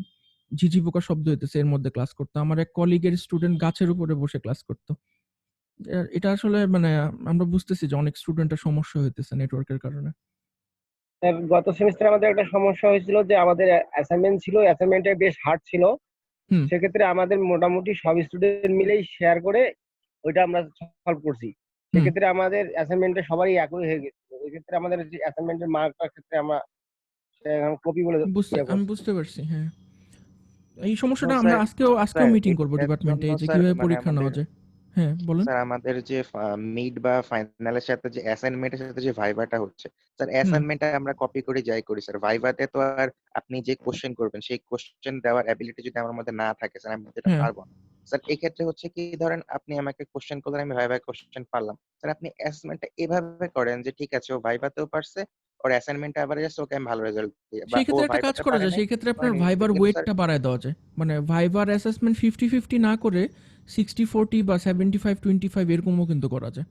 ঝিঝি পোকা শব্দ হইতেছে এর মধ্যে ক্লাস করতো। আমার এক কলিগের স্টুডেন্ট গাছের উপরে বসে ক্লাস করতো। এটা আসলে মানে আমরা বুঝতেছি যে অনেক স্টুডেন্টের সমস্যা হইতেছে নেটওয়ার্কের কারণে। স্যার গত সেমিস্টারে আমাদের একটা সমস্যা হয়েছিল যে আমাদের অ্যাসাইনমেন্ট ছিল, অ্যাসাইনমেন্টে বেশ হার্ড ছিল। হুম। সেক্ষেত্রে আমাদের মোটামুটি সব স্টুডেন্ট মিলেই শেয়ার করে ওইটা আমরা সলভ করছি। সেক্ষেত্রে আমাদের অ্যাসাইনমেন্টে সবারই একই হয়ে গেছিল। এক্ষেত্রে আমাদের যে অ্যাসাইনমেন্টের মার্কটার ক্ষেত্রে আমরা কপি বলে আমি বুঝতে পারছি, হ্যাঁ। এই সমস্যাটা No, আমরা স্যার, আজকেও স্যার মিটিং করব এটার ডিপার্টমেন্টে জন্য যে স্যার কিভাবে মানে পরীক্ষা নেওয়া আমাদের যায়। হ্যাঁ, বলেন। স্যার আমাদের যে মিড বা ফাইনালের সাথে যে অ্যাসাইনমেন্টের সাথে যে ভাইভাটা হচ্ছে, স্যার হুম। অ্যাসাইনমেন্টটা আমরা কপি করে যাই করি স্যার। ভাইভাতে তো আর আপনি যে কোশ্চেন করবেন সেই কোশ্চেন দেওয়ার অ্যাবিলিটি যদি আমার মধ্যে না থাকে স্যার, আমি যেটা হ্যাঁ। পারবো না। স্যার এই ক্ষেত্রে হচ্ছে কি, ধরেন আপনি আমাকে কোশ্চেন করলেন, আমি ভাইভায় কোশ্চেন পারলাম। স্যার আপনি অ্যাসাইনমেন্টটা এভাবে করেন যে ঠিক আছে ও ভাইভাতেও পারছে, ওর অ্যাসাইনমেন্টটা আবার যাচ্ছে, ওকে আমি ভালো রেজাল্ট দিই, বা সেই ও ক্ষেত্রে একটা কাজ ভাইভাতে করা পারে যায়, নাই, সেই ক্ষেত্রে আপনার আমি ভাইবার কিন্তু স্যার ওয়েটটা বাড়ায় দেওয়া যায়। মানে ভাইবার অ্যাসেসমেন্ট 50-50 না করে 60-40 বা 75-25 এরকমও কিন্তু করা যায়।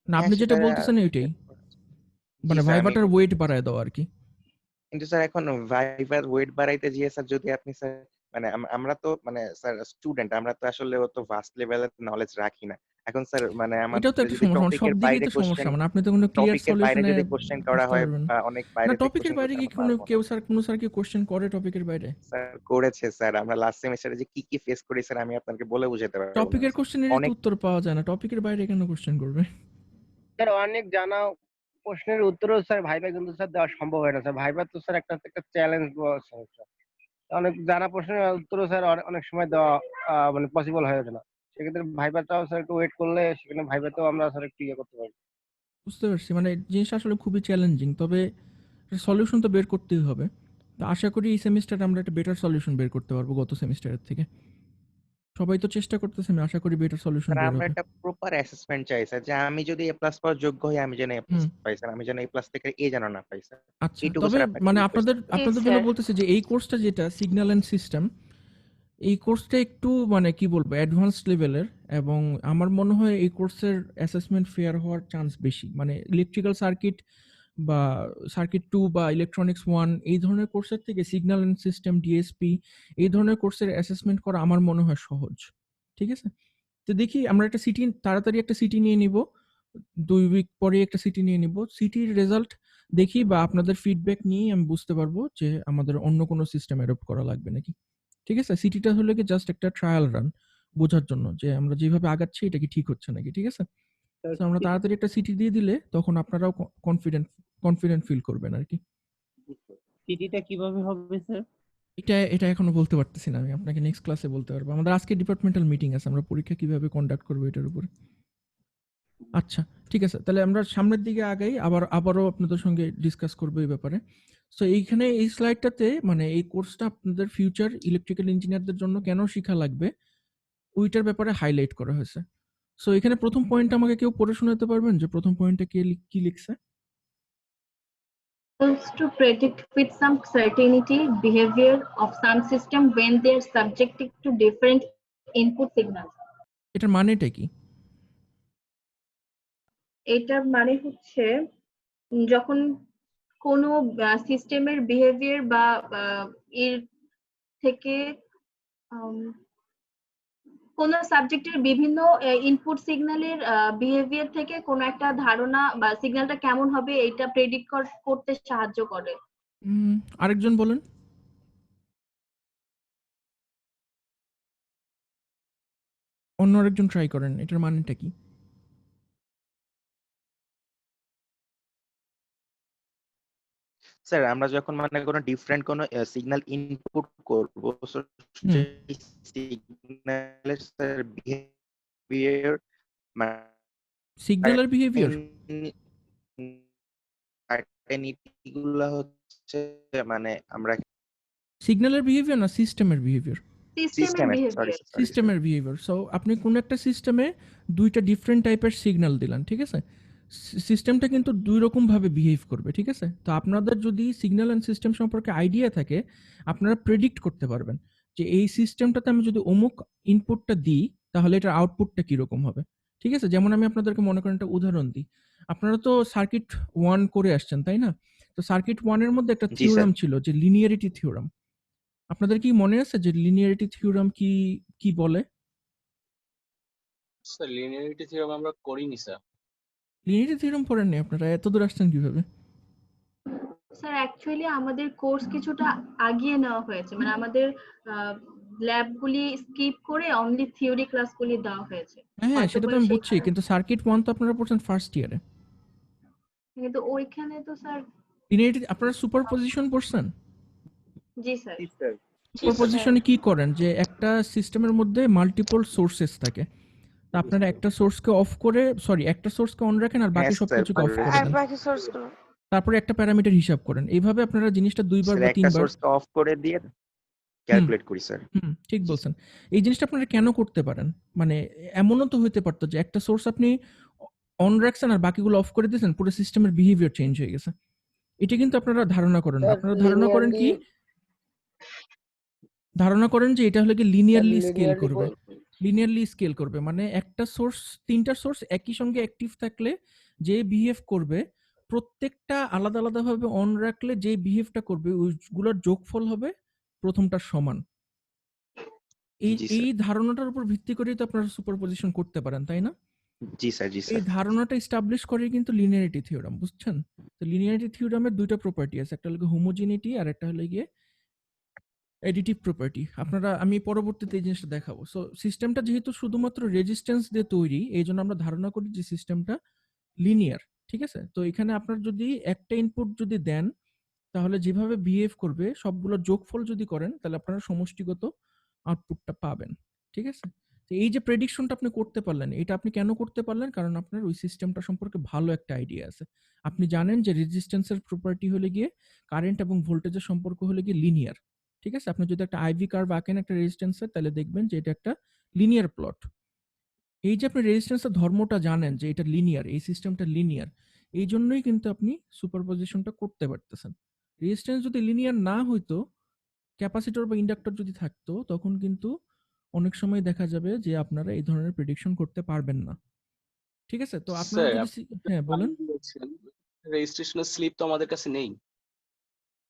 না, হ্যাঁ আপনি যেটা সেটা বলতেছেন ওইটাই, জি মানে স্যার আমি ভাইবাটার ওয়েট বাড়ায় দেওয়া আর কি। কিন্তু স্যার এখন ভাইবার ওয়েট বাড়াইতে গিয়ে স্যার যদি আপনি স্যার মানে আমরা তো মানে স্যার স্টুডেন্ট, আমরা তো আসলে অত ভাস্ট লেভেলের নলেজ রাখি না। এখন স্যার মানে এটাও তো আমাদের একটা যদি সমস্যা, মানে সব টপিকের দিকেই বাইরে তো কোশ্চেন, সমস্যা। মানে আপনি তো কোনো ক্লিয়ার টপিকের বাইরে সলিউশনে যদি কোশ্চেন করা আসতে হয় পারবেন বা না। অনেক না, বাইরে থেকে টপিকের কোশ্চেন বাইরে করতে কি আমরা কোনো পারবো না। কোনো স্যার কি কোশ্চেন করে টপিকের বাইরে? স্যার করেছে স্যার, আমরা লাস্ট সেমিস্টারে যে কি কি ফেস করি স্যার আমি আপনাকে বলে বুঝাতে পারবো না টপিকের স্যার। কোশ্চেনেরই তো অনেক উত্তর পাওয়া যায় না, টপিকের বাইরে কেন কোশ্চেন করবে? স্যার অনেক জানা প্রশ্নের উত্তরও স্যার ভাইবা কিন্তু স্যার দেওয়া সম্ভব হয় না স্যার। ভাইবা তো স্যার একটা চ্যালেঞ্জ সমস্যা। অনেক জানা প্রশ্নের উত্তরও স্যার অনেক সময় দেওয়া মানে পসিবল হয়ে ওঠে না। সেক্ষেত্রে ভাইবাটাও স্যার একটু ওয়েট করলে সেখানে ভাইবাতেও আমরা স্যার একটু ইয়ে করতে পারি। বুঝতে পারছি, মানে জিনিসটা আসলে খুবই চ্যালেঞ্জিং, তবে সলিউশন তো বের করতেই হবে। তো আশা করি এই সেমিস্টারে আমরা একটা বেটার সলিউশন বের করতে পারবো গত সেমিস্টারের থেকে। সবাই তো চেষ্টা করতেছে, আমি আশা করি বেটার সলিউশন স্যার বের আমরা হবে। একটা প্রপার অ্যাসেসমেন্ট চাই স্যার, যে আমি যদি এ প্লাস পাওয়ার যোগ্য হই, আমি যেন এ প্লাস হুম। পাই স্যার, আমি যেন এ প্লাস থেকে এ যেন না পাই স্যার। আচ্ছা, এইটুকু তবে স্যার আপনাকে মানে রিকোয়েস্ট। আপনাদের জন্য বলতেছি যে এই কোর্সটা যেটা সিগন্যাল এন্ড সিস্টেম, এই কোর্সটা একটু মানে কি বলবো অ্যাডভান্সড লেভেলের, এবং আমার মনে হয় এই কোর্সের অ্যাসেসমেন্ট ফেয়ার হওয়ার চান্স বেশি। মানে ইলেকট্রিক্যাল সার্কিট বা সার্কিট 2 বা ইলেকট্রনিক্স 1 এই ধরনের কোর্সের থেকে সিগন্যাল এন্ড সিস্টেম, ডিএসপি এই ধরনের কোর্সের অ্যাসেসমেন্ট করা আমার মনে হয় সহজ। ঠিক আছে? তো দেখি আমরা একটা সিটি তাড়াতাড়ি একটা সিটি নিয়ে নিব। 2 উইক পরে একটা সিটি নিয়ে নিব। সিটির রেজাল্ট দেখি বা আপনাদের ফিডব্যাক নিয়েই আমি বুঝতে পারবো যে আমাদের অন্য কোনো সিস্টেম অ্যাডপ্ট করা লাগবে নাকি। ঠিক আছে? সিটিটা হলো কি জাস্ট একটা ট্রায়াল রান বোঝার জন্য যে আমরা যেভাবে আগাচ্ছি এটা কি ঠিক হচ্ছে নাকি। ঠিক আছে? তো আমরা তাড়াতাড়ি একটা সিটি দিয়ে দিলে তখন আপনারাও কনফিডেন্ট ফিল করবেন আরকি। সিটিটা কিভাবে হবে স্যার? এটা এখনো বলতে পারতেছি না আমি। আপনাকে নেক্সট ক্লাসে বলতে পারবো। আমাদের আজকে ডিপার্টমেন্টাল মিটিং আছে। আমরা পরীক্ষা কিভাবে কন্ডাক্ট করব এটার উপরে। আচ্ছা, ঠিক আছে। তাহলে আমরা সামনের দিকে আগাই। আবারও আপনাদের সঙ্গে ডিসকাস করব এই ব্যাপারে। সো এইখানে এই স্লাইডটাতে মানে এই কোর্সটা আপনাদের ফিউচার ইলেকট্রিক্যাল ইঞ্জিনিয়ারদের জন্য কেন শিখা লাগবে ওইটার ব্যাপারে হাইলাইট করা হয়েছে। সো এখানে প্রথম পয়েন্টটা আমাকে কেউ পড়ে শোনাতে পারবেন যে প্রথম পয়েন্টে কি লিখছে? To predict with some certainty behavior of some system when they are subjected to different input signals. এটার মানেটা কি? এটার মানে হচ্ছে যখন কোনো সিস্টেমের বিহেভিয়ার বা এর থেকে কোন সাবজেক্টের বিভিন্ন ইনপুট সিগন্যালের বিহেভিয়ার থেকে কোনো একটা ধারণা বা সিগন্যালটা কেমন হবে এটা প্রেডিক্ট করতে সাহায্য করে। আরেকজন বলেন। অন্য আরেকজন ট্রাই করেন। এটার মানেটা কি? স্যার আমরা যখন মানে কোনো ডিফারেন্ট কোনো সিগন্যাল ইনপুট করব, সো হুম। সেই সিগন্যালের স্যার বিহেভিয়ার সিগন্যালের বিহেভিয়ার? সার্টেনিটি গুলা হচ্ছে মানে আমরা সিগন্যালের বিহেভিয়ার না সিস্টেমের বিহেভিয়ার? সিস্টেমের সরি বিহেভিয়ার। সরি সিস্টেমের বিহেভিয়ার। সো আপনি কোন একটা সিস্টেমে দুইটা ডিফারেন্ট টাইপের সিগন্যাল দিলেন, ঠিক আছে? সিস্টেমটা কিন্তু ২ রকম ভাবে বিহেভ করবে, ঠিক আছে? তো আপনাদের যদি সিগন্যাল অ্যান্ড সিস্টেম সম্পর্কে আইডিয়া থাকে, আপনারা প্রেডিক্ট করতে পারবেন যে এই সিস্টেমটাতে আমি যদি অমুক ইনপুটটা দিই, তাহলে এটার আউটপুটটা কিরকম হবে। ঠিক আছে? যেমন আমি আপনাদেরকে মনে করেন একটা উদাহরণ দিই। আপনারা তো সার্কিট 1 করে আসছেন, তাই না? তো সার্কিট 1 এর মধ্যে একটা জি স্যার। থিওরাম ছিল যে লিনিয়ারিটি থিওরাম। আপনাদের কি মনে আছে যে লিনিয়ারিটি থিওরাম কি বলে? স্যার লিনিয়ারিটি থিওরাম আমরা করিনি স্যার। লিনিয়ারিটি থিওরাম পড়েননি আপনারা? এতদূর আসছেন কিভাবে? স্যার অ্যাকচুয়ালি আমাদের কোর্স কিছুটা আগিয়ে নেওয়া হয়েছে, মানে আমাদের ল্যাবগুলি স্কিপ করে অনলি থিওরি ক্লাসগুলি দেওয়া হয়েছে। হ্যাঁ, সেটা তো হয়তোবা আমি সেই বুঝছি। কারণে। কিন্তু সার্কিট 1 তো আপনারা পড়ছেন ফার্স্ট ইয়ারে। কিন্তু ওইখানে তো স্যার। লিনিয়ারিটি আপনারা সুপারপজিশন পড়ছেন? জি স্যার। জি স্যার। জি স্যার। সুপারপজিশনে কি করেন যে একটা সিস্টেমের মধ্যে মাল্টিপল সোর্সেস থাকে। তো আপনারা একটা সোর্সকে অফ করে একটা সোর্সকে অন রাখেন আর হ্যাঁ বাকি স্যার, সবকিছুকে অফ করে আর দেন। বাকি সোর্সগুলো তারপরে একটা প্যারামিটার হিসাব করেন। এইভাবে আপনারা জিনিসটা ২ বার স্যার বা ৩ একটা বার। সোর্সকে অফ করে দিয়ে হুম, ক্যালকুলেট করি স্যার। ঠিক বলছেন। এই জিনিসটা আপনারা কেন করতে পারেন? মানে এমনও তো হইতে পারতো যে একটা সোর্স আপনি অন রাখছেন আর বাকিগুলো অফ করে দিয়েছেন, পুরো সিস্টেমের বিহেভিয়ার চেঞ্জ হয়ে গেছে। এটা কিন্তু আপনারা ধারণা করেন না। স্যার আপনারা ধারণা করেন কি? ধারণা করেন যে এটা হলো কি লিনিয়ারলি স্কেল করবে। লিনিয়ারলি স্কেল করবে মানে একটা সোর্স, ৩টা সোর্স একই সঙ্গে অ্যাক্টিভ থাকলে যে বিহেভ করবে, প্রত্যেকটা আলাদা আলাদাভাবে অন রাখলে যে বিহেভটা করবে ওইগুলোর যোগফল হবে প্রথমটার সমান। এই জি এই স্যার। ধারণাটার উপর ভিত্তি করেই তো আপনারা সুপারপজিশন করতে পারেন, তাই না? জি স্যার, জি এই স্যার। ধারণাটা এস্টাবলিশ করে কিন্তু লিনিয়ারিটি থিওরাম, বুঝছেন? তো লিনিয়ারিটি থিওরামের ২টা প্রপার্টি আছে। একটা হলো হোমোজিনিটি আর একটা হলো গিয়ে অ্যাডিটিভ প্রপার্টি। আমি পরবর্তীতে এই জিনিসটা দেখাবো। সো সিস্টেমটা যেহেতু শুধুমাত্র রেজিস্ট্যান্স দিয়ে তৈরি, এইজন্য আমরা ধারণা করি যে সিস্টেমটা লিনিয়ার। ঠিক আছে? তো এখানে আপনার যদি একটা ইনপুট যদি দেন, তাহলে যেভাবে বিহেভ করবে সবগুলোর যোগফল যদি করেন, তাহলে আপনারা সমষ্টিগত আউটপুটটা পাবেন। ঠিক আছে? তো এই যে প্রেডিকশনটা আপনি করতে পারলেন, এটা আপনি কেন করতে পারলেন? কারণ আপনার ওই সিস্টেমটা সম্পর্কে ভালো একটা আইডিয়া আছে। আপনি জানেন যে রেজিস্ট্যান্সের প্রপার্টি হলে গিয়ে কারেন্ট এবং ভোল্টেজের সম্পর্ক হলে গিয়ে লিনিয়ার। ঠিক আছে? আপনি যদি একটা আইভি কার্ভ আঁকেন একটা রেজিস্ট্যান্সের, তাহলে দেখবেন যে এটা একটা লিনিয়ার প্লট। এই যে আপনি রেজিস্ট্যান্সের ধর্মটা জানেন যে এটা লিনিয়ার, এই সিস্টেমটা লিনিয়ার, এই জন্যই কিন্তু আপনি সুপারপজিশনটা করতে পারতেছেন। রেজিস্ট্যান্স যদি লিনিয়ার না হইতো, ক্যাপাসিটর বা ইন্ডাক্টর যদি থাকতো, তখন কিন্তু অনেক সময় দেখা যাবে যে আপনারা এই ধরনের প্রেডিকশন করতে পারবেন না। ঠিক আছে? তো আপনারা স্যার যদি হ্যাঁ, বলেন। রেজিস্ট্রেশনের স্লিপ তো আমাদের কাছে নেই।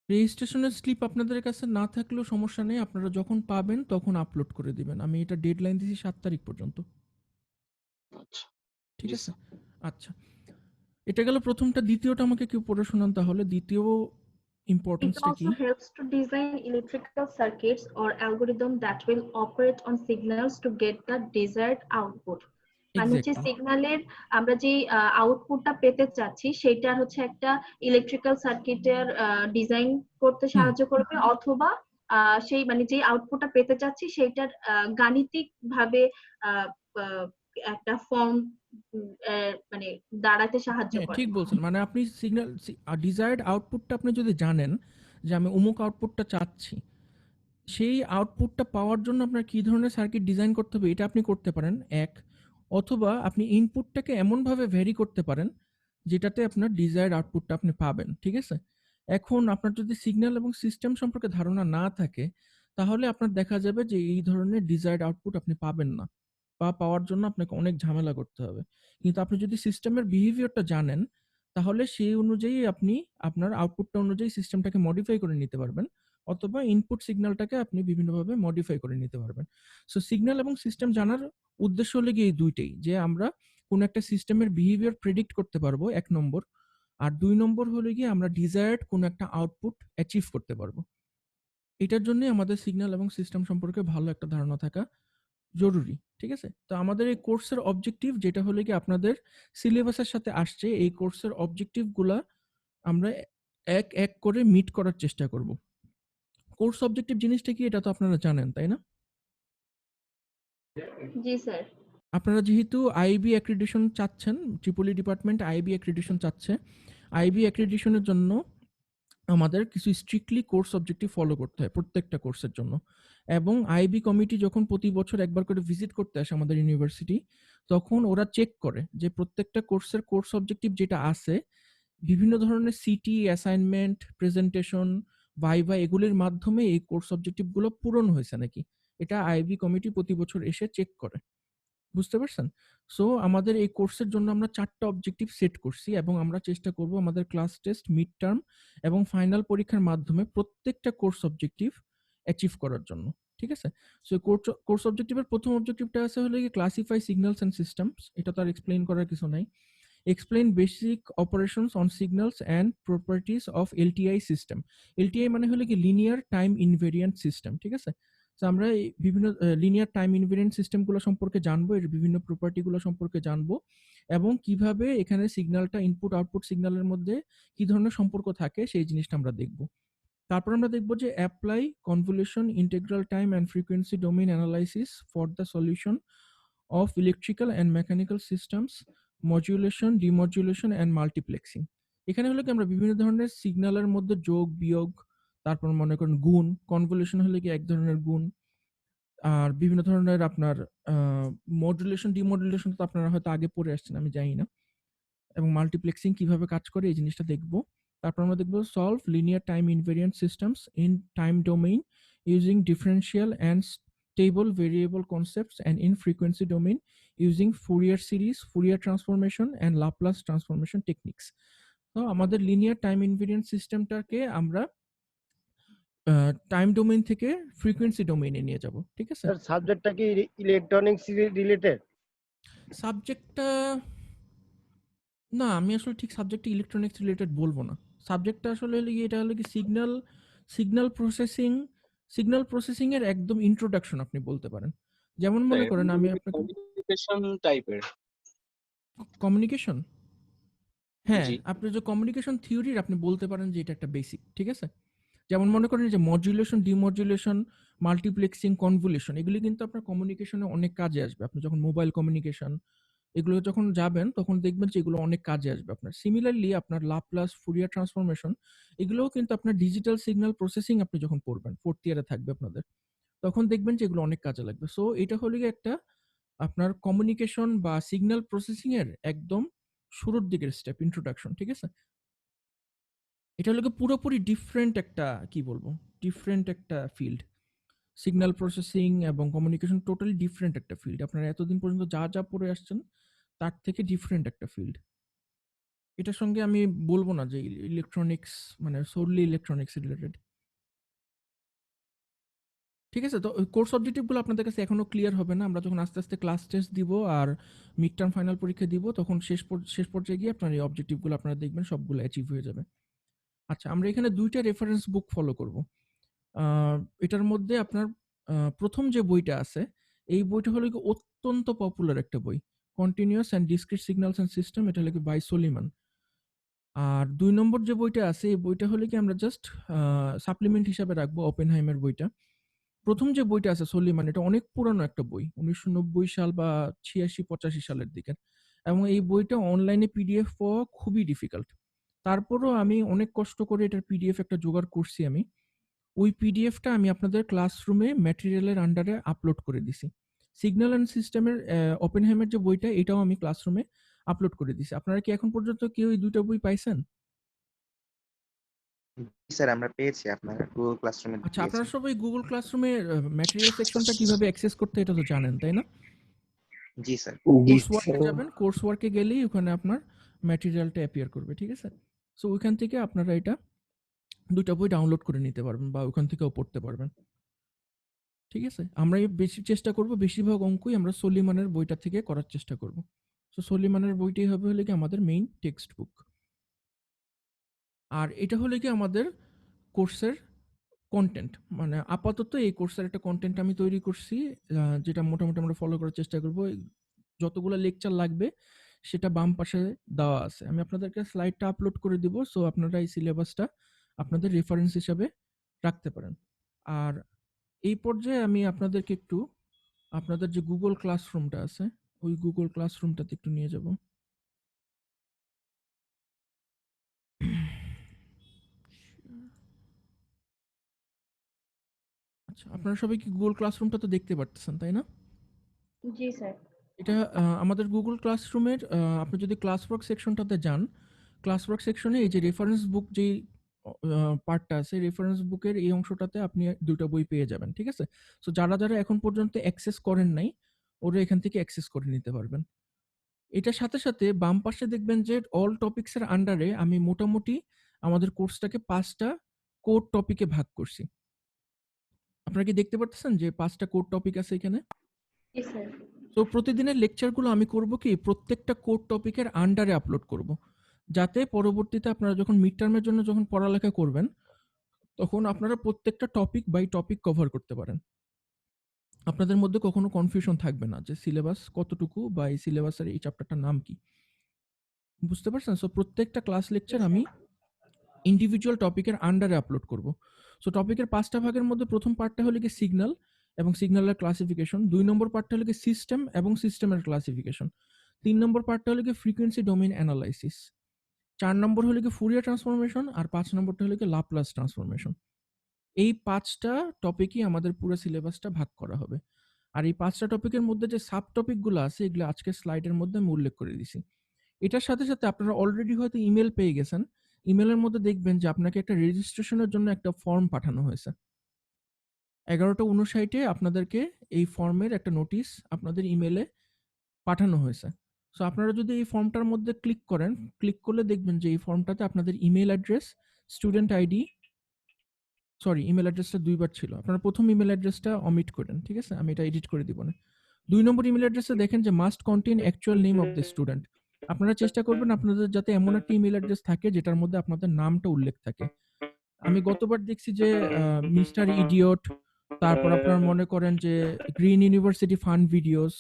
রেজিস্ট্রেশনের স্লিপ আপনাদের কাছে না থাকলেও সমস্যা নেই। আপনারা যখন পাবেন তখন আপলোড করে দিবেন। আমি এটা ডেডলাইন দিয়েছি ৭ তারিখ পর্যন্ত। আচ্ছা। ঠিক জি আছে? স্যার। আচ্ছা। এটা গেল প্রথমটা। দ্বিতীয়টা আমাকে কেউ পড়ে শোনান তাহলে। দ্বিতীয় It ইম্পর্টেন্সটা কি? also helps to design electrical circuits or algorithm that will operate on signals to get the desired output. মানে হচ্ছে এক্স্যাক্টলি। সিগন্যালের আমরা যে আউটপুটটা পেতে চাচ্ছি সেটার হচ্ছে একটা ইলেকট্রিক্যাল সার্কিটের ডিজাইন করতে হুম। সাহায্য করবে, অথবা সেই মানে যে আউটপুটটা পেতে চাচ্ছি সেটার গাণিতিক ভাবে একটা ফর্ম মানে দাঁড়াতে সাহায্য হ্যাঁ, করে। ঠিক বলছেন। মানে আপনি ডিজায়ার্ড আউটপুটটা আপনি যদি জানেন যে আমি অমুক আউটপুটটা চাচ্ছি, সেই আউটপুটটা পাওয়ার জন্য আপনার কি ধরনের সার্কিট ডিজাইন করতে হবে এটা আপনি করতে পারেন, ১। অথবা আপনি ইনপুটটাকে এমনভাবে ভ্যারি করতে পারেন যেটাতে আপনার ডিজায়ার্ড আউটপুটটা আপনি পাবেন। ঠিক আছে? এখন আপনার যদি সিগন্যাল এবং সিস্টেম সম্পর্কে ধারণা না থাকে, তাহলে আপনার দেখা যাবে যে এই ধরনের ডিজায়ার্ড আউটপুট আপনি পাবেন না। বা পাওয়ার জন্য আপনাকে অনেক ঝামেলা করতে হবে। কিন্তু আপনি যদি সিস্টেমের বিহেভিয়ারটা জানেন, তাহলে সেই অনুযায়ী আপনি আপনার আউটপুটটা অনুযায়ী সিস্টেমটাকে মডিফাই করে নিতে পারবেন। অথবা ইনপুট সিগন্যালটাকে আপনি বিভিন্নভাবে মডিফাই করে নিতে পারবেন। সো সিগন্যাল এবং সিস্টেম জানার উদ্দেশ্য হলো গিয়ে এই ২ টেই। যে আমরা কোন একটা সিস্টেমের বিহেভিয়ার প্রেডিক্ট করতে পারবো ১ নম্বর। আর ২ নম্বর হলো গিয়ে আমরা ডিজায়ার্ড কোন একটা আউটপুট অ্যাচিভ করতে পারবো। এটার জন্যই আমাদের সিগন্যাল এবং সিস্টেম সম্পর্কে ভালো একটা ধারণা থাকা জরুরি। ঠিক আছে? তো আমাদের এই কোর্সের অবজেক্টিভ যেটা হলো গিয়ে আপনাদের সিলেবাসের সাথে আসছে, এই কোর্সের অবজেক্টিভ গুলা আমরা এক, এক করে মিট করার চেষ্টা করব। কোর্স অবজেক্টিভ জিনিসটা কি এটা তো আপনারা জানেন, তাই না? জি স্যার। আপনারা যেহেতু আইবি অ্যাক্রিডিটেশন চাচ্ছেন, ট্রিপলি ডিপার্টমেন্ট আইবি অ্যাক্রিডিটেশন চাচ্ছে। আইবি অ্যাক্রিডিটেশনের জন্য আমাদের কিছু স্ট্রিক্টলি কোর্স অবজেক্টিভ ফলো করতে হয় প্রত্যেকটা কোর্সের জন্য। এবং আইবি কমিটি যখন প্রতি বছর একবার করে ভিজিট করতে আসে আমাদের ইউনিভার্সিটি, তখন ওরা চেক করে যে প্রত্যেকটা কোর্সের কোর্স অবজেক্টিভ যেটা আছে, বিভিন্ন ধরনের সিটি, অ্যাসাইনমেন্ট, প্রেজেন্টেশন, ভাইভা এগুলির মাধ্যমে এই কোর্স অবজেক্টিভ গুলো পূরণ হয়েছে নাকি। এটা আইবি কমিটি প্রতি বছর এসে চেক করে। বুঝতে পারছেন? সো আমাদের এই কোর্সের জন্য আমরা ৪ টা অবজেক্টিভ সেট করছি এবং আমরা চেষ্টা করব আমাদের ক্লাস টেস্ট, মিড টার্ম এবং ফাইনাল পরীক্ষার মাধ্যমে প্রত্যেকটা কোর্স অবজেক্টিভ অ্যাচিভ করার জন্য। ঠিক আছে? সো কোর্স অবজেক্টিভের ১ম অবজেক্টিভটা আছে হলো গিয়ে ক্লাসিফাই সিগন্যালস অ্যান্ড সিস্টেমস। এটা তো আর এক্সপ্লেইন করার কিছু নাই। Explain basic operations on signals and properties of LTI system. LTI মানে হলো কি লিনিয়ার টাইম ইনভেরিয়েন্ট সিস্টেম। ঠিক আছে? তো আমরা এই বিভিন্ন লিনিয়ার টাইম ইনভেরিয়েন্ট সিস্টেমগুলো সম্পর্কে জানবো, এর বিভিন্ন প্রপার্টিগুলো সম্পর্কে জানবো এবং কিভাবে এখানে সিগন্যালটা ইনপুট আউটপুট সিগন্যালের মধ্যে কি ধরনের সম্পর্ক থাকে সেই জিনিসটা আমরা দেখব। তারপর আমরা দেখব যে apply convolution, integral time and frequency domain analysis for the solution of electrical and mechanical systems, modulation, demodulation and multiplexing. এখানে হলো কি আমরা বিভিন্ন ধরনের সিগন্যালের মধ্যে যোগ, বিয়োগ, তারপর মনে করেন গুণ, কনভলিউশন হলে কি এক ধরনের গুণ, আর বিভিন্ন ধরনের আপনার মডুলেশন, ডিমডুলেশন তো আপনারা হয়তো আগে পড়ে আসছেন, আমি জানি না। এবং মাল্টিপ্লেক্সিং কিভাবে কাজ করে এই জিনিসটা দেখব। তারপর আমরা দেখব solve linear time invariant systems in time domain using differential and stable variable concepts and in frequency domain using Fourier series, Fourier transformation and Laplace transformation techniques. তো আমাদের লিনিয়ার টাইম ইনভেরিয়েন্ট সিস্টেমটাকে আমরা টাইম ডোমেইন থেকে frequency ডোমেইনে নিয়ে যাব। ঠিক আছে? স্যার সাবজেক্টটা কি ইলেকট্রনিক্স রিলেটেড? সাবজেক্টটা না, আমি আসলে ঠিক সাবজেক্টটা ইলেকট্রনিক্স রিলেটেড বলবো না। সাবজেক্টটা আসলে হলো গিয়ে এটা হলো কি সিগন্যাল প্রসেসিং এর একদম ইন্ট্রোডাকশন আপনি বলতে পারেন। যেমন মনে করেন আমি আপনাকে কমিউনিকেশন টাইপের। কমিউনিকেশন, হ্যাঁ, জি। আপনি যে কমিউনিকেশন থিওরির আপনি বলতে পারেন যে এটা একটা বেসিক। ঠিক আছে? যেমন মনে করেন যে মডুলেশন, ডিমডুলেশন, মাল্টিপ্লেক্সিং, কনভলিউশন এগুলি কিন্তু আপনার কমিউনিকেশনে অনেক কাজে আসবে। আপনি যখন মোবাইল কমিউনিকেশন এগুলো যখন যাবেন তখন দেখবেন যে এগুলো অনেক কাজে আসবে আপনার। সিমিলারলি আপনার লাপ্লাস, ফুরিয়ার ট্রান্সফরমেশন এগুলোও কিন্তু আপনার ডিজিটাল সিগন্যাল প্রসেসিং আপনি যখন পড়বেন, 4th ইয়ারে থাকবে আপনাদের, তখন দেখবেন যে এগুলো অনেক কাজে লাগবে। সো এটা হলো গিয়ে একটা আপনার কমিউনিকেশন বা সিগন্যাল প্রসেসিং এর একদম শুরুর দিকের স্টেপ, ইন্ট্রোডাকশন। ঠিক আছে? এটা হলো গিয়ে পুরোপুরি ডিফারেন্ট একটা কি বলবো, ডিফারেন্ট একটা ফিল্ড। সিগন্যাল প্রসেসিং এবং কমিউনিকেশন টোটালি ডিফারেন্ট একটা ফিল্ড। আপনারা এতদিন পর্যন্ত যা যা পড়ে আসছেন তার থেকে ডিফারেন্ট একটা ফিল্ড। এটার সঙ্গে আমি বলবো না যে ইলেকট্রনিক্স মানে সোললি ইলেকট্রনিক্স রিলেটেড। ঠিক আছে? তো কোর্স অবজেক্টিভ গুলো আপনাদের কাছে এখনো ক্লিয়ার হবে না। আমরা যখন আস্তে আস্তে ক্লাস টেস্ট দিব আর মিড টার্ম ফাইনাল পরীক্ষা দিব তখন শেষ পর্যায়ে গিয়ে আপনার এই অবজেক্টিভ গুলো আপনারা দেখবেন সবগুলো অ্যাচিভ হয়ে যাবে। আচ্ছা, আমরা এখানে 2টা রেফারেন্স বুক ফলো করব। এটার মধ্যে আপনার প্রথম যে বইটা আছে এই বইটা হলো কি অত্যন্ত পপুলার একটা বই, continuous and discrete signals and system. এটা হলো কি বাই সলিমান। আর ২ নম্বর যে বইটা আছে এই বইটা হলো কি আমরা জাস্ট সাপ্লিমেন্ট হিসাবে রাখবো, ওপেনহাইমার বইটা। প্রথম যে বইটা আছে সলিমান এটা অনেক পুরানো একটা বই, ১৯৯০ সাল বা ৮৬-৮৫ সালের দিকের, এবং এই বইটা অনলাইনে পিডিএফ পাওয়া খুবই ডিফিকাল্ট। তারপরও আমি অনেক কষ্ট করে এটার পিডিএফ একটা জোগাড় করছি আমি। ওই পিডিএফটা আমি আপনাদের ক্লাসরুমে ম্যাটেরিয়ালের আন্ডারে আপলোড করে দিছি। সিগন্যাল অ্যান্ড সিস্টেমের ওপেনহাইমার যে বইটা এটাও আমি ক্লাসরুমে আপলোড করে দিছি। আপনারা কি এখন পর্যন্ত কেউ এই ২টা বই পাইছেন? স্যার আমরা পেয়েছি, আপনার গুগল ক্লাসরুমে আচ্ছা, আপনারা দিয়েছেন। সবাই গুগল ক্লাসরুমে ম্যাটেরিয়াল সেকশনটা কিভাবে অ্যাক্সেস করতে এটা তো জানেন, তাই না? জি স্যার। জি কোর্স ওয়ার্কে স্যার। যাবেন, কোর্স ওয়ার্কে গেলেই ওখানে আপনার ম্যাটেরিয়ালটা অ্যাপিয়ার করবে। ঠিক আছে? সো ওইখান থেকে আপনারা এটা ২টা বই ডাউনলোড করে নিতে পারবেন বা ওখান থেকেও পড়তে পারবেন। ঠিক আছে? আমরা বেশি চেষ্টা করব, বেশিরভাগ অঙ্কই আমরা সলিমানের বইটা থেকে করার চেষ্টা করব। সো সলিমানের বইটাই হবে হলো কি আমাদের মেইন টেক্সট বুক। আর এটা হলো কি আমাদের কোর্সের কনটেন্ট। মানে আপাতত এই কোর্সের একটা কনটেন্ট আমি তৈরি করছি, যেটা মোটামুটি আমরা ফলো করার চেষ্টা করব। যতগুলো লেকচার লাগবে সেটা বাম পাশে দেওয়া আছে। আমি আপনাদেরকে স্লাইডটা আপলোড করে দিব। সো আপনারা এই সিলেবাসটা আপনাদের রেফারেন্স হিসাবে রাখতে পারেন। আর এই পর্যায়ে আমি আপনাদেরকে একটু আপনাদের যে গুগল ক্লাসরুমটা আছে ওই গুগল ক্লাসরুমটাতে একটু নিয়ে যাব। আচ্ছা, আপনারা সবাই কি গুগল ক্লাসরুমটা তো দেখতে পারতেছেন, তাই না? জি স্যার। এটা আমাদের গুগল ক্লাসরুমের আপনি যদি ক্লাস ওয়ার্ক সেকশনটাতে যান, ক্লাস ওয়ার্ক সেকশনে এই যে রেফারেন্স বুক যেই পার্টটা আছে, রেফারেন্স বুকের এই অংশটাতে আপনি ২ টা বই পেয়ে যাবেন। ঠিক আছে? সো যারা এখন পর্যন্ত অ্যাক্সেস করেন নাই, ওরা এখান থেকে অ্যাক্সেস করে নিতে পারবেন। এটার সাথে বাম পাশে দেখবেন যে অল টপিকস এর আন্ডারে আমি মোটামুটি আমাদের কোর্সটাকে ৫ টা কোর টপিকে ভাগ করছি। আপনারা কি দেখতে পারতেছেন যে ৫ টা কোর টপিক আছে এখানে? জি স্যার। তো প্রতিদিনের লেকচারগুলো আমি করব কি প্রত্যেকটা কোর টপিকের আন্ডারে আপলোড করব। যাতে পরবর্তীতে আপনারা যখন মিড টার্মের জন্য যখন পড়ালেখা করবেন, তখন আপনারা প্রত্যেকটা টপিক বাই টপিক কভার করতে পারেন। আপনাদের মধ্যে কখনো কনফিউশন থাকবে না যে সিলেবাস কতটুকু বা এই সিলেবাসের এই চ্যাপ্টারটার নাম কি। বুঝতে পারছেন? সো প্রত্যেকটা ক্লাস লেকচার আমি ইন্ডিভিজুয়াল টপিকের আন্ডারে আপলোড করব। সো টপিকের ৫ টা ভাগের মধ্যে প্রথম পার্টটা হলো কি সিগন্যাল এবং সিগন্যালের ক্লাসিফিকেশন, ২ নম্বর পার্টটা হলো কি সিস্টেম এবং সিস্টেমের ক্লাসিফিকেশন, ৩ নম্বর পার্টটা হলো কি ফ্রিকোয়েন্সি ডোমেইন অ্যানালাইসিস, ৪ নম্বর হলো কি ফুরিয়ার ট্রান্সফরমেশন আর ৫ নম্বরটা হলো কি ল্যাপ্লাস ট্রান্সফরমেশন। এই ৫ টা টপিকই আমাদের পুরো সিলেবাসটা ভাগ করা হবে। আর এই ৫ টা টপিকের মধ্যে যে সাব টপিকগুলো আছে এগুলো আজকের স্লাইডের মধ্যে আমি উল্লেখ করে দিছি। এটার সাথে আপনারা অলরেডি হয়তো ইমেল পেয়ে গেছেন। ইমেলের মধ্যে দেখবেন যে আপনাকে একটা রেজিস্ট্রেশনের জন্য একটা ফর্ম পাঠানো হয়েছে। ১১:৫৯ আপনাদেরকে এই ফর্মের একটা নোটিশ আপনাদের ইমেলে পাঠানো হয়েছে। সো আপনারা যদি এই ফর্মটার মধ্যে ক্লিক করেন, ক্লিক করলে দেখবেন যে এই ফর্মটাতে আপনাদের email address, student ID, sorry email অ্যাড্রেসটা ২ বার ছিল। আপনারা ১ম ইমেল অ্যাড্রেসটা অমিট করেন। ঠিক আছে? আমি এটা এডিট করে দিব না। ২ নম্বর ইমেল অ্যাড্রেসে দেখেন যে must contain actual name of the student. আপনারা চেষ্টা করবেন আপনাদের যাতে এমন একটা ইমেল অ্যাড্রেস থাকে যেটার মধ্যে আপনাদের নামটা উল্লেখ থাকে। আমি গতবার দেখছি যে মিস্টার ইডিয়ট, তারপর আপনারা মনে করেন যে গ্রিন ইউনিভার্সিটি ফান ভিডিওস,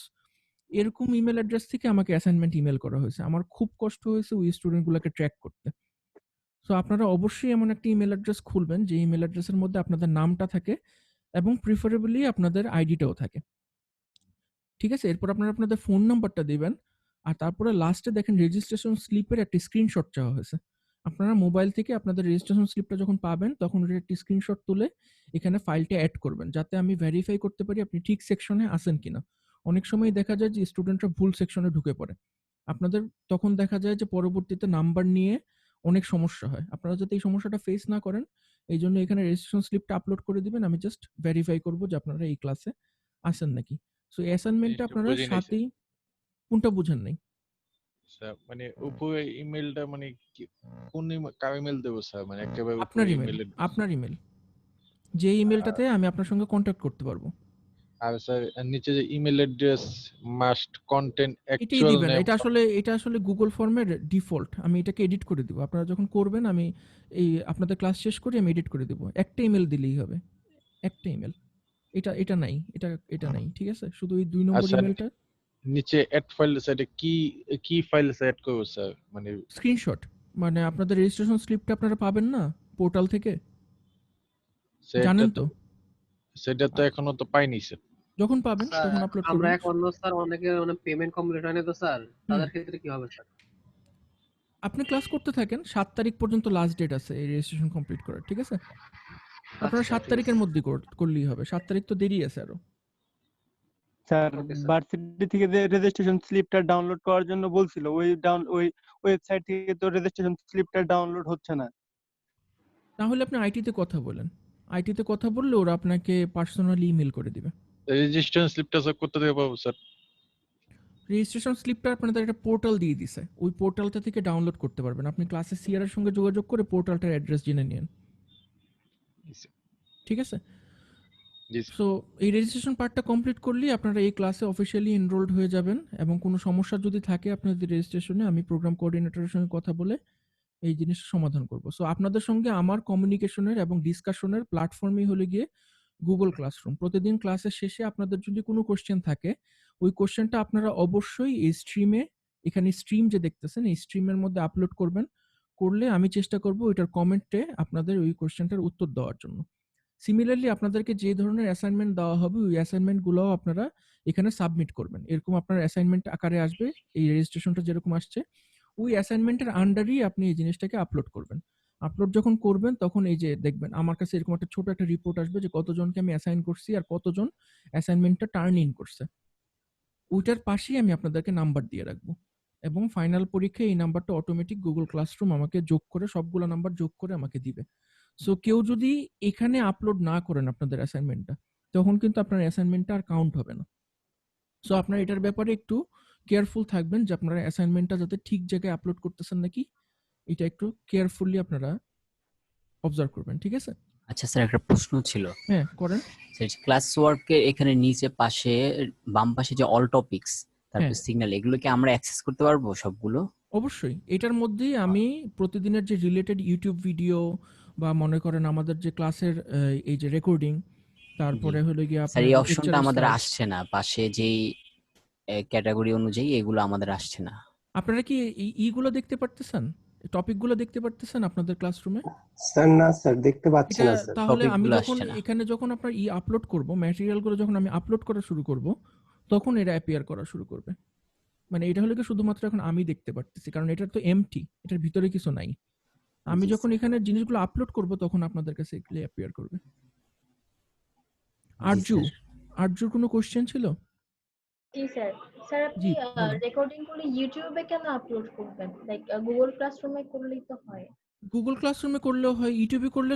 এরকম ইমেল অ্যাড্রেস থেকে আমাকে অ্যাসাইনমেন্ট ইমেল করা হয়েছে। আমার খুব কষ্ট হয়েছে ওই স্টুডেন্টগুলোকে ট্র্যাক করতে। সো আপনারা অবশ্যই এমন একটা ইমেল অ্যাড্রেস খুলবেন যে ইমেল অ্যাড্রেসের মধ্যে আপনাদের নামটা থাকে এবং প্রিফারেবলি আপনাদের আইডিটাও থাকে। ঠিক আছে? এরপর আপনারা আপনাদের ফোন নাম্বারটা দিবেন। আর তারপরে লাস্টে দেখেন রেজিস্ট্রেশন স্লিপের একটা স্ক্রিনশট চাওয়া হয়েছে। আপনারা মোবাইল থেকে আপনাদের রেজিস্ট্রেশন স্লিপটা যখন পাবেন তখন ওটার একটি স্ক্রিনশট তুলে এখানে ফাইলটা এড করবেন। যাতে আমি ভেরিফাই করতে পারি আপনি ঠিক সেকশনে আছেন কিনা। অনেক সময় দেখা যায় যে স্টুডেন্টরা ভুল সেকশনে ঢুকে পড়ে। আপনাদের তখন দেখা যায় যে পরবর্তীতে নাম্বার নিয়ে অনেক সমস্যা হয়। আপনারা যাতে এই সমস্যাটা ফেস না করেন এইজন্য এখানে রেজিস্ট্রেশন স্লিপটা আপলোড করে দিবেন। আমি জাস্ট ভেরিফাই করব যে আপনারা এই ক্লাসে আছেন নাকি। সো অ্যাসাইনমেন্টটা জিনিসটা আপনারা বুঝি নাই স্যার। ৭ কোনটা বুঝেন নাই? স্যার মানে উপরে ইমেলটা মানে কি কোন কার ইমেল দেবো স্যার? মানে একেবারে উপরে আপনার ইমেল, ইমেল আপনার ইমেল। যে ইমেলটাতে আমি আপনার সঙ্গে কন্ট্যাক্ট করতে পারবো। আর স্যার নিচে যে ইমেল অ্যাড্রেস মাস্ট কন্টেন্ট এটাই অ্যাকচুয়াল দিবেন। নেম। এটা আসলে গুগল ফর্মের ডিফল্ট। আমি এটাকে এডিট করে দিব। আপনারা যখন করবেন আমি এই আপনাদের ক্লাস শেষ করে আমি এডিট করে দিব। একটা ইমেল দিলেই হবে। একটা ইমেল। এটা নাই। এটা নাই। ঠিক আছে? শুধু ওই ২ আর নম্বর স্যার ইমেলটা নিচে অ্যাড ফাইল সাইডে কি ফাইল সেট করব স্যার? মানে স্ক্রিনশট। মানে আপনাদের রেজিস্ট্রেশন স্লিপটা আপনারা পাবেন না পোর্টাল থেকে? সেটা জানেন তো তো? সেটা তো এখনো তো পাইনি স্যার। যখন পাবেন তখন আপলোড আমরা করবেন। এখন স্যার অনেকের মানে পেমেন্ট কমপ্লিট হয়নি তো স্যার, তাদের ক্ষেত্রে কি হবে স্যার? আপনি ক্লাস করতে থাকেন। ৭ তারিখ পর্যন্ত লাস্ট ডেট আছে এই রেজিস্ট্রেশন কমপ্লিট করার। ঠিক আছে? আপনারা আচ্ছা ৭ ঠিক তারিখের আছে মধ্যেই করলেই হবে। ৭ তারিখ তো দেরি আছে আরো। Sir okay sir. ভার্সিটি থেকে যে রেজিস্ট্রেশন স্লিপটা ডাউনলোড করার জন্য বলছিল ওই ওয়েবসাইট থেকে তো রেজিস্ট্রেশন স্লিপটা ডাউনলোড হচ্ছে না। তাহলে আপনি আইটিতে কথা বলেন। আইটিতে কথা বললে ওরা আপনাকে পার্সোনালি ইমেল করে দিবে। রেজিস্ট্রেশন স্লিপটা স্যার কোথা থেকে পাবো স্যার? রেজিস্ট্রেশন স্লিপটা আপনাদের একটা পোর্টাল দিয়ে দিছে। ওই পোর্টালটা থেকে ডাউনলোড করতে পারবেন। আপনি ক্লাসে সিআর এর সঙ্গে যোগাযোগ করে পোর্টালটার অ্যাড্রেস জেনে নিন। ঠিক আছে? জি স্যার। সো এই রেজিস্ট্রেশন পার্টটা কমপ্লিট করলেই আপনারা এই ক্লাসে অফিসিয়ালি এনরোলড হয়ে যাবেন এবং কোনো সমস্যা যদি থাকে আপনাদের রেজিস্ট্রেশনে আমি প্রোগ্রাম কোঅর্ডিনেটরের সঙ্গে কথা বলে এই জিনিসটা সমাধান করব। সো আপনাদের সঙ্গে আমার কমিউনিকেশনের এবং ডিসকাশনের প্ল্যাটফর্মই হলো গিয়ে গুগল ক্লাসরুম। প্রতিদিন ক্লাসের শেষে আপনাদের যদি কোনো কোশ্চেন থাকে ওই কোশ্চেনটা আপনারা অবশ্যই এই স্ট্রিমে, এখানে স্ট্রিম যে দেখতেছেন এই স্ট্রিমের মধ্যে আপলোড করবেন। করলে আমি চেষ্টা করব ওইটার কমেন্টে আপনাদের ওই কোশ্চেনটার উত্তর দেওয়ার জন্য। সিমিলারলি আপনাদেরকে যে ধরনের অ্যাসাইনমেন্ট দেওয়া হবে ওই অ্যাসাইনমেন্টগুলোও আপনারা এখানে সাবমিট করবেন। এরকম আপনার অ্যাসাইনমেন্ট আকারে আসবে। এই রেজিস্ট্রেশনটা যেরকম আসছে ওই অ্যাসাইনমেন্টের আন্ডারই আপনি এই জিনিসটাকে আপলোড করবেন। আপলোড যখন করবেন তখন এই যে দেখবেন আমার কাছে এরকম একটা ছোট একটা রিপোর্ট আসবে যে কতজনকে আমি অ্যাসাইন করছি আর কতজন অ্যাসাইনমেন্টটা টার্ন ইন করছে। ওইটার পাশেই আমি আপনাদেরকে নাম্বার দিয়ে রাখবো এবং ফাইনাল পরীক্ষায় এই নাম্বারটা অটোমেটিক গুগল ক্লাসরুম আমাকে যোগ করে সবগুলো নাম্বার যোগ করে আমাকে দিবে। সো কেউ যদি এখানে আপলোড না করেন আপনাদের অ্যাসাইনমেন্টটা, তখন কিন্তু আপনার অ্যাসাইনমেন্টটা আর কাউন্ট হবে না। সো আপনার এটার ব্যাপারে একটু কেয়ারফুল থাকবেন যে আপনারা অ্যাসাইনমেন্টটা যাতে ঠিক জায়গায় আপলোড করতেছেন নাকি, এটা একটু কেয়ারফুলি আপনারা অবজার্ভ করবেন, ঠিক আছে? আচ্ছা স্যার, একটা প্রশ্ন ছিল। হ্যাঁ, করেন। ক্লাস ওয়ার্কের এখানে নিচে পাশে বাম পাশে যে অল টপিকস, তারপর হ্যাঁ। সিগন্যাল, এগুলো কি আমরা অ্যাক্সেস করতে পারবো সবগুলো? অবশ্যই। এটার মধ্যেই আমি প্রতিদিনের যে রিলেটেড ইউটিউব ভিডিও বা মনে করেন আমাদের যে ক্লাসের এই যে রেকর্ডিং, তারপরে হলো গিয়ে স্যার আপনার এই যে অপশনটা লেকচারের আমাদের স্লাইড। আসছে না, পাশে যেই ক্যাটাগরি অনুযায়ী এগুলো আমাদের আসছে না। আপনারা কি ইগুলো দেখতে পারতেছেন? টপিকগুলো দেখতে পারতেছেন আপনাদের ক্লাসরুমে? স্যার না স্যার, দেখতে পাচ্ছি এটা না স্যার। তাহলে আমি টপিকগুলো যখন আসছে না। এখানে যখন আপনার আপলোড করব, ম্যাটেরিয়ালগুলো যখন আমি আপলোড করা শুরু করব, তখন এটা অ্যাপিয়ার করা শুরু করবে। মানে এটা হলো কি শুধুমাত্র এখন আমি দেখতে পারতেছি, কারণ এটা তো এমটি, এটার ভিতরে কিছু নাই। আমি জি, যখন এখানে জিনিসগুলো আপলোড করব তখন আপনাদের কাছে এগুলো অ্যাপিয়ার করবে। জি, আরজু, স্যার। আরজুর কোনো কোশ্চেন ছিল? জি স্যার। স্যার আপনি জি, বলেন। রেকর্ডিং করে ইউটিউবে কেন আপলোড করবেন? লাইক গুগল ক্লাসরুমে করলেই তো হয়। গুগল ক্লাসরুমে করলেও হয়, ইউটিউবে করলে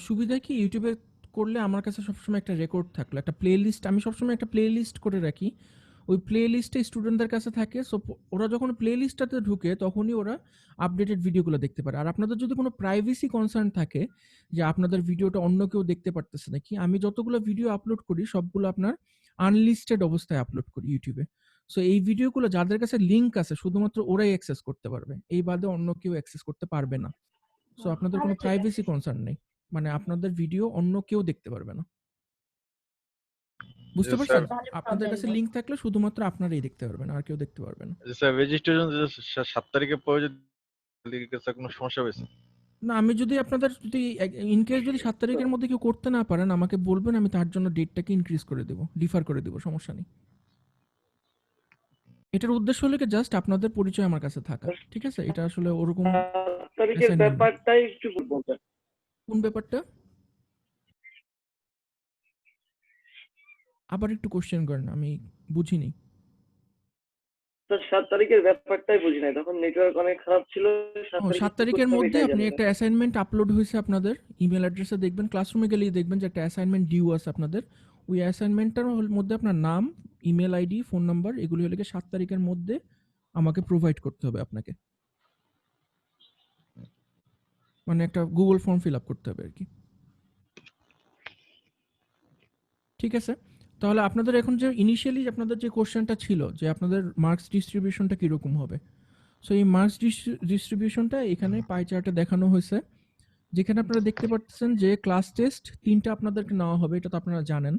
সুবিধা কি, ইউটিউবে করলে আমার কাছে সবসময় একটা রেকর্ড থাকলো, একটা প্লে লিস্ট, আমি সবসময় একটা প্লে লিস্ট করে রাখি। ওই প্লে লিস্টে স্টুডেন্টদের কাছে থাকে। সো ওরা যখন প্লে লিস্টটাতে ঢুকে তখনই ওরা আপডেটেড ভিডিওগুলো দেখতে পারে। আর আপনাদের যদি কোনো প্রাইভেসি কনসার্ন থাকে যে আপনাদের ভিডিওটা অন্য কেউ দেখতে পারতেছে নাকি, আমি যতগুলো ভিডিও আপলোড করি সবগুলো আপনার আনলিস্টেড অবস্থায় আপলোড করি ইউটিউবে। সো এই ভিডিওগুলো যাদের কাছে লিঙ্ক আছে শুধুমাত্র ওরাই অ্যাক্সেস করতে পারবে, এই বাদে অন্য কেউ অ্যাক্সেস করতে পারবে না। সো আপনাদের কোনো তাহলে ঠিক আছে। প্রাইভেসি কনসার্ন নেই, মানে আপনাদের ভিডিও অন্য কেউ দেখতে পারবে না। বুঝতে স্যার, পারছেন? তাহলে আপনাদের প্রবলেম কাছে নেই। লিংক থাকলে শুধুমাত্র আপনারাই দেখতে পারবেন, আর কেউ দেখতে পারবে না। স্যার রেজিস্ট্রেশন 7 তারিখে পরে যদি স্যার কোনো সমস্যা হয়েছে? না, আমি যদি আপনাদের যদি ইন কেস যদি 7 তারিখের মধ্যে কেউ করতে না পারেন আমাকে বলবেন, আমি তার জন্য ডেটটাকে ইনক্রিজ করে দেব, ডিফার করে দেব, সমস্যা নেই। এটার উদ্দেশ্য হলো কি জাস্ট আপনাদের পরিচয় আমার কাছে থাকা, ঠিক আছে? এটা আসলে ওরকম তারিখের assignment না। ব্যাপারটাই একটু বলবেন। কোন ব্যাপারটা? আবার একটু কোশ্চেন করেন, আমি বুঝিনি। স্যার 7 তারিখের ব্যাপারটাই বুঝি নাই, তখন নেটওয়ার্ক অনেক খারাপ ছিল। 7 ও, তারিখে 7 কি তারিখের করতে হবে মধ্যে এটাই আপনি জানি না। একটা অ্যাসাইনমেন্ট আপলোড হয়েছে আপনাদের ইমেল অ্যাড্রেসে, দেখবেন ক্লাসরুমে গেলেই দেখবেন যে একটা অ্যাসাইনমেন্ট ডিউ আছে আপনাদের। ওই অ্যাসাইনমেন্টটার মধ্যে আপনার নাম, ইমেল আইডি, ফোন নাম্বার এগুলি হলে 7 তারিখের মধ্যে আমাকে প্রোভাইড করতে হবে আপনাকে। মানে একটা গুগল ফর্ম ফিল আপ করতে হবে আর কি, ঠিক আছে? তাহলে আপনাদের এখন যে ইনিশিয়ালি আপনাদের যে কোশ্চেনটা ছিল যে আপনাদের মার্কস ডিস্ট্রিবিউশনটা কীরকম হবে, সো এই মার্কস ডিস্ট্রিবিউশনটা এখানে পাই চার্টে দেখানো হয়েছে, যেখানে আপনারা দেখতে পাচ্ছেন যে ক্লাস টেস্ট 3টা আপনাদেরকে নেওয়া হবে, এটা তো আপনারা জানেন।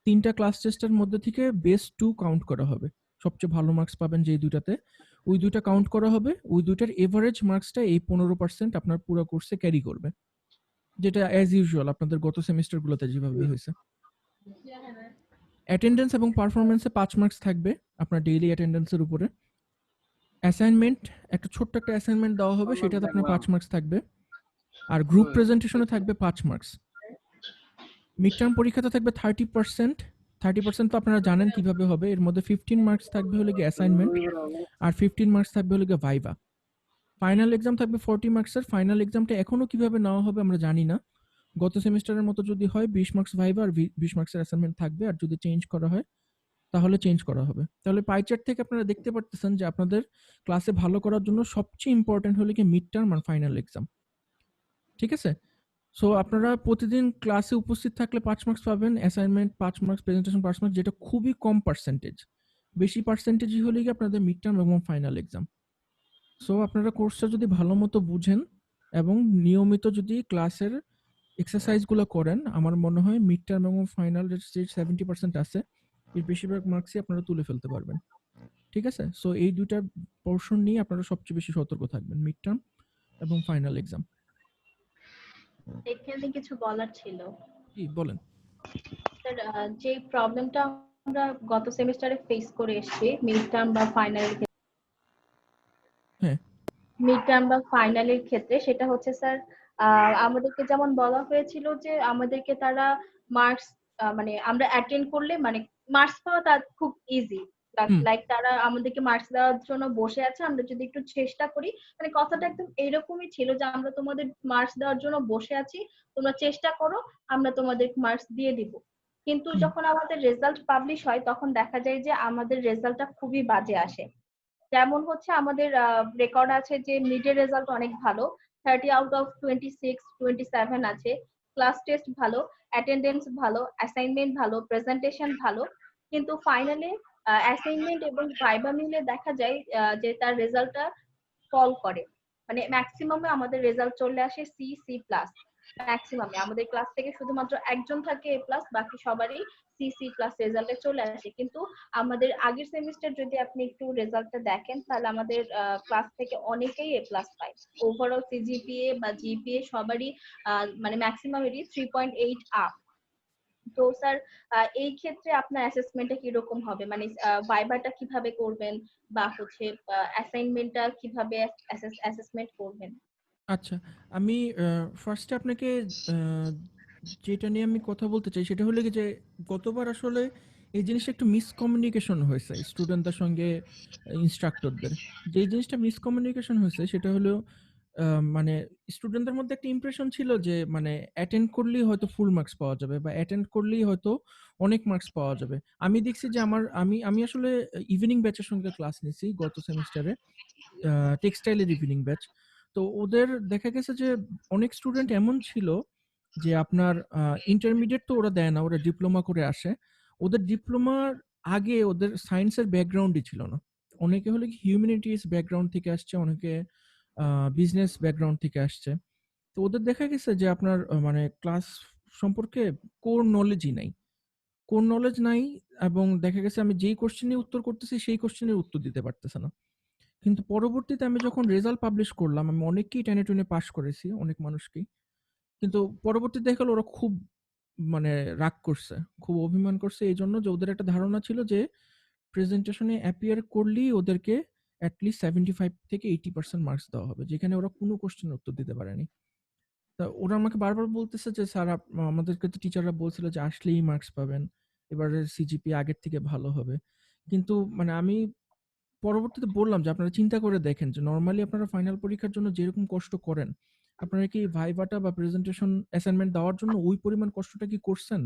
3টা ক্লাস টেস্টের মধ্যে থেকে বেস্ট 2 কাউন্ট করা হবে, সবচেয়ে ভালো মার্কস পাবেন যে দুইটাতে, ওই দুইটা কাউন্ট করা হবে। ওই দুইটার এভারেজ মার্কসটা এই 15% আপনার পুরো কোর্সে ক্যারি করবে, যেটা অ্যাজ ইউজুয়াল আপনাদের গত সেমিস্টারগুলোতে যেভাবে হয়েছে। অ্যাটেন্ডেন্স এবং পারফরমেন্সে 5 মার্কস থাকবে আপনার ডেইলি অ্যাটেন্ডেন্সের উপরে। অ্যাসাইনমেন্ট, একটা ছোট্ট একটা অ্যাসাইনমেন্ট দেওয়া হবে, সেটাতে আপনার 5 মার্কস থাকবে। আর গ্রুপ প্রেজেন্টেশনে থাকবে 5 মার্কস। মিড টার্ম পরীক্ষাতে থাকবে 30%। 30% তো আপনারা জানেন কিভাবে হবে, এর মধ্যে 15 মার্কস থাকবে হলো গিয়ে অ্যাসাইনমেন্ট, আর 15 মার্কস থাকবে হলো গিয়ে ভাইভা। ফাইনাল এক্সাম থাকবে 40 মার্কসের। ফাইনাল এক্সামটা এখনো কিভাবে নেওয়া হবে আমরা জানি না। গত সেমিস্টারের মতো যদি হয় 20 মার্কস ভাইভা আর 20 মার্কসের অ্যাসাইনমেন্ট থাকবে, আর যদি চেঞ্জ করা হয় তাহলে চেঞ্জ করা হবে। তাহলে পাই চার্ট থেকে আপনারা দেখতে পারতেছেন যে আপনাদের ক্লাসে ভালো করার জন্য সবচেয়ে ইম্পর্টেন্ট হলো কি মিড টার্ম আর ফাইনাল এক্সাম, ঠিক আছে? সো আপনারা প্রতিদিন ক্লাসে উপস্থিত থাকলে 5 মার্কস পাবেন, অ্যাসাইনমেন্ট 5 মার্কস, প্রেজেন্টেশন 5 মার্কস, যেটা খুবই কম পার্সেন্টেজ। বেশি পার্সেন্টেজই হলে কি আপনাদের মিড টার্ম এবং ফাইনাল এক্সাম। সো আপনারা কোর্সটা যদি ভালো মতো বুঝেন এবং নিয়মিত যদি ক্লাসের এক্সারসাইজগুলো করেন, আমার মনে হয় মিড টার্ম এবং ফাইনাল যে 70% আছে এর বেশিরভাগ মার্কসই আপনারা তুলে ফেলতে পারবেন, ঠিক আছে? সো এই দুইটা পোর্শন নিয়ে আপনারা সবচেয়ে বেশি সতর্ক থাকবেন, মিড টার্ম এবং ফাইনাল এক্সাম। এখানে কিছু বলার ছিল। জি, বলেন। স্যার যে প্রবলেমটা আমরা গত সেমিস্টারে ফেস করে এসেছি মিড টার্ম বা ফাইনাল, হ্যাঁ, মিড টার্ম বা ফাইনালের ক্ষেত্রে, সেটা হচ্ছে স্যার আমাদেরকে যেমন বলা হয়েছিল যে আমাদেরকে তারা মার্কস মানে আমরা অ্যাটেন্ড করলে মানে মার্কস পাওয়া তার খুব ইজি, লাইক তারা আমাদেরকে মার্কস দেওয়ার জন্য বসে আছে, আমরা যদি একটু চেষ্টা করি, মানে কথাটা একদম এইরকমই ছিল যে আমরা তোমাদের মার্কস দেওয়ার জন্য বসে আছি, তোমরা চেষ্টা করো, আমরা তোমাদের মার্কস দিয়ে দিব। কিন্তু যখন আমাদের রেজাল্ট পাবলিশ হয় তখন দেখা যায় যে আমাদের রেজাল্টটা খুবই বাজে আসে। যেমন হচ্ছে আমাদের রেকর্ড আছে যে মিডের রেজাল্ট অনেক ভালো, 30 out of 26, 27 আছে, ক্লাস টেস্ট ভালো, অ্যাটেন্ডেন্স ভালো, অ্যাসাইনমেন্ট ভালো, প্রেজেন্টেশন ভালো, কিন্তু ফাইনালে অ্যাসাইনমেন্ট এবং ভাইবা মিলে দেখা যায় যে তার রেজাল্টটা ফল করে। মানে ম্যাক্সিমামে আমাদের রেজাল্ট চলে আসে সি প্লাস, ম্যাক্সিমামে আমাদের ক্লাস থেকে শুধুমাত্র একজন থাকে এ প্লাস, বাকি সবারই সি প্লাস রেজাল্টে চলে আসে। কিন্তু আমাদের আগের সেমিস্টার যদি আপনি একটু রেজাল্টটা দেখেন তাহলে আমাদের ক্লাস থেকে অনেকেই এ প্লাস পায়। ওভারঅল সিজিপিএ বা জিপিএ সবারই মানে ম্যাক্সিমামেরই 3.8 আপ। তো স্যার এই ক্ষেত্রে আপনার অ্যাসেসমেন্টটা কিরকম হবে, মানে ভাইবাটা কিভাবে করবেন বা হচ্ছে অ্যাসাইনমেন্টটা কিভাবে অ্যাসেসমেন্ট করবেন? আচ্ছা, আমি ফার্স্টে আপনাকে যেটা নিয়ে আমি কথা বলতে চাই সেটা হলো কি যে গতবার আসলে এই জিনিসটা একটু মিসকমিউনিকেশন হয়েছে স্টুডেন্টদের সঙ্গে ইনস্ট্রাক্টরদের। যে জিনিসটা মিসকমিউনিকেশন হয়েছে সেটা হলো মানে স্টুডেন্টদের মধ্যে একটা ইমপ্রেশন ছিল যে মানে অ্যাটেন্ড করলেই হয়তো ফুল মার্কস পাওয়া যাবে বা অ্যাটেন্ড করলেই হয়তো অনেক মার্কস পাওয়া যাবে। আমি দেখছি যে আমি আসলে ইভিনিং ব্যাচের সঙ্গে ক্লাস নিছি গত সেমিস্টারে, টেক্সটাইলের ইভিনিং ব্যাচ। তো ওদের দেখা গেছে যে অনেক স্টুডেন্ট এমন ছিল যে আপনার ইন্টারমিডিয়েট তো ওরা দেয় না, ওরা ডিপ্লোমা করে আসে। ওদের ডিপ্লোমার আগে ওদের সায়েন্সের ব্যাকগ্রাউন্ডই ছিল না। অনেকে হলো কি হিউম্যানিটিস ব্যাকগ্রাউন্ড থেকে আসছে, অনেকে বিজনেস ব্যাকগ্রাউন্ড থেকে আসছে। তো ওদের দেখা গেছে যে আপনার মানে ক্লাস সম্পর্কে কোর নলেজই নাই, কোর নলেজ নাই, এবং দেখা গেছে আমি যেই কোশ্চেনের উত্তর করতেছি সেই কোশ্চেনের উত্তর দিতে পারতেছে না। কিন্তু পরবর্তীতে আমি যখন রেজাল্ট পাবলিশ করলাম, আমি অনেককেই টেনে টুনে পাস করেছি, অনেক মানুষকেই। কিন্তু পরবর্তীতে দেখা গেল ওরা খুব মানে রাগ করছে, খুব অভিমান করছে এই জন্য যে ওদের একটা ধারণা ছিল যে প্রেজেন্টেশনে অ্যাপিয়ার করলেই ওদেরকে অ্যাটলিস্ট 75 থেকে 80% মার্কস দেওয়া হবে, যেখানে ওরা কোনো কোশ্চেনের উত্তর দিতে পারেনি। তা ওরা আমাকে বারবার বলতেছে যে স্যার আমাদেরকে তো টিচাররা বলছিল যে আসলেই মার্কস পাবেন, এবারে সিজিপি আগের থেকে ভালো হবে। কিন্তু মানে আমি পরবর্তীতে বললাম যে আপনারা চিন্তা করে দেখেন যে নরমালি আপনারা ফাইনাল পরীক্ষার জন্য যেরকম কষ্ট করেন, আপনারা কি ভাইভাটা বা প্রেজেন্টেশন অ্যাসাইনমেন্ট দেওয়ার জন্য ওই পরিমাণ কষ্টটা কি করছেন?